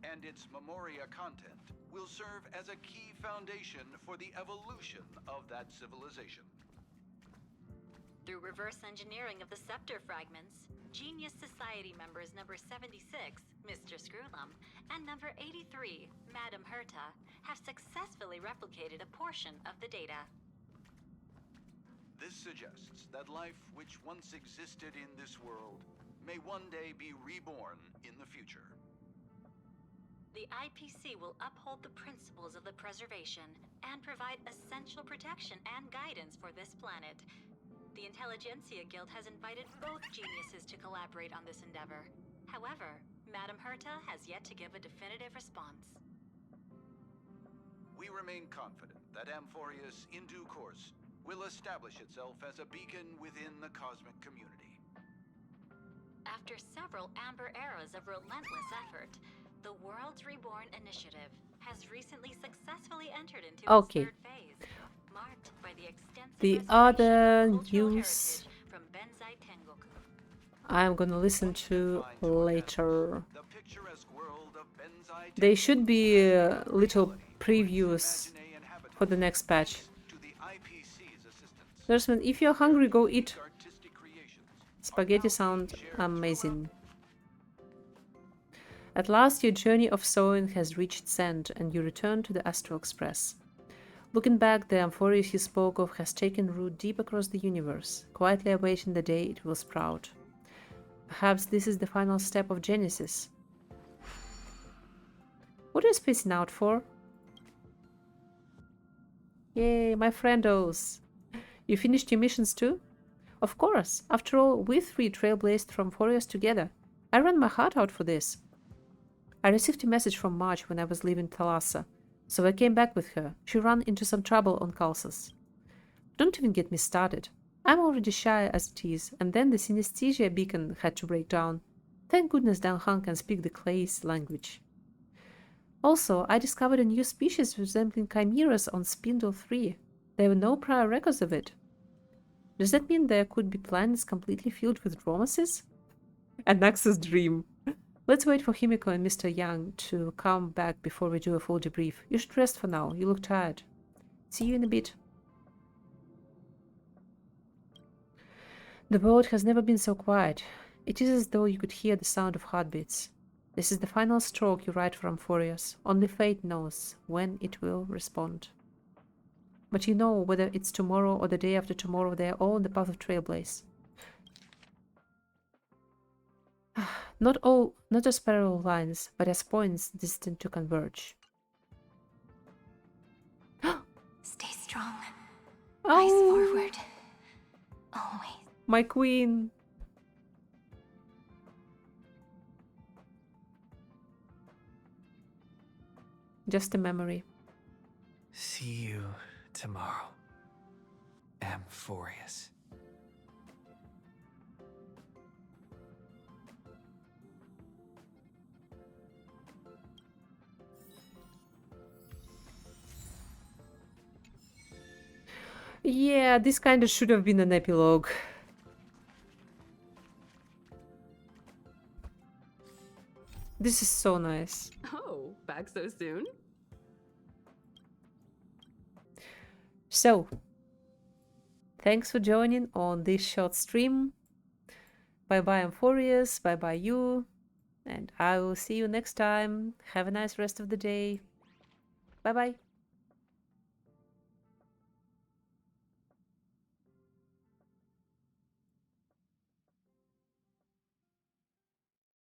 and its memoria content will serve as a key foundation for the evolution of that civilization. Through reverse engineering of the scepter fragments, Genius Society members number 76, Mr. Screwlum, and number 83, Madam Herta, have successfully replicated a portion of the data. This suggests that life which once existed in this world may one day be reborn in the future. The IPC will uphold the principles of the preservation and provide essential protection and guidance for this planet. The Intelligentsia Guild has invited both geniuses to collaborate on this endeavor. However, Madam Herta has yet to give a definitive response. We remain confident that Amphoreus, in due course, will establish itself as a beacon within the cosmic community. After several amber eras of relentless effort, the Worlds Reborn initiative has recently successfully entered into its third phase, marked by the extensive the restoration other of cultural news heritage from Benzai Tengoku. I'm gonna listen to later. The picturesque world of Benzai They should be little previews for the next patch. to the IPC's assistance. Nurseman, if you're hungry, go eat. Artistic creations Spaghetti sound amazing. At last, your journey of sewing has reached its end, and you return to the Astral Express. Looking back, the Amphoreus you spoke of has taken root deep across the universe, quietly awaiting the day it will sprout. Perhaps this is the final step of Genesis. What are you spacing out for? Yay, my friendos. You finished your missions too? Of course. After all, we three trailblazed from Amphoreus together. I ran my heart out for this. I received a message from March when I was leaving Thalassa, so I came back with her. She ran into some trouble on Calsus. Don't even get me started. I'm already shy as it is, and then the synesthesia beacon had to break down. Thank goodness Dan Han can speak the Clay's language. Also, I discovered a new species resembling chimeras on Spindle 3. There were no prior records of it. Does that mean there could be planets completely filled with Dromaces? A Naxxus dream. Let's wait for Himiko and Mr. Young to come back before we do a full debrief. You should rest for now. You look tired. See you in a bit. The world has never been so quiet. It is as though you could hear the sound of heartbeats. This is the final stroke you write for Amphoreus. Only fate knows when it will respond. But you know, whether it's tomorrow or the day after tomorrow, they are all on the path of Trailblaze. Not as parallel lines, but as points destined to converge. Stay strong. Oh, Eyes forward. Always. my queen. Just a memory. See you tomorrow, Amphoreus. Yeah, this kind of should have been an epilogue. This is so nice. Oh, back so soon? So, thanks for joining on this short stream. Bye-bye Amphoreus, bye-bye you, and I will see you next time. Have a nice rest of the day. Bye-bye.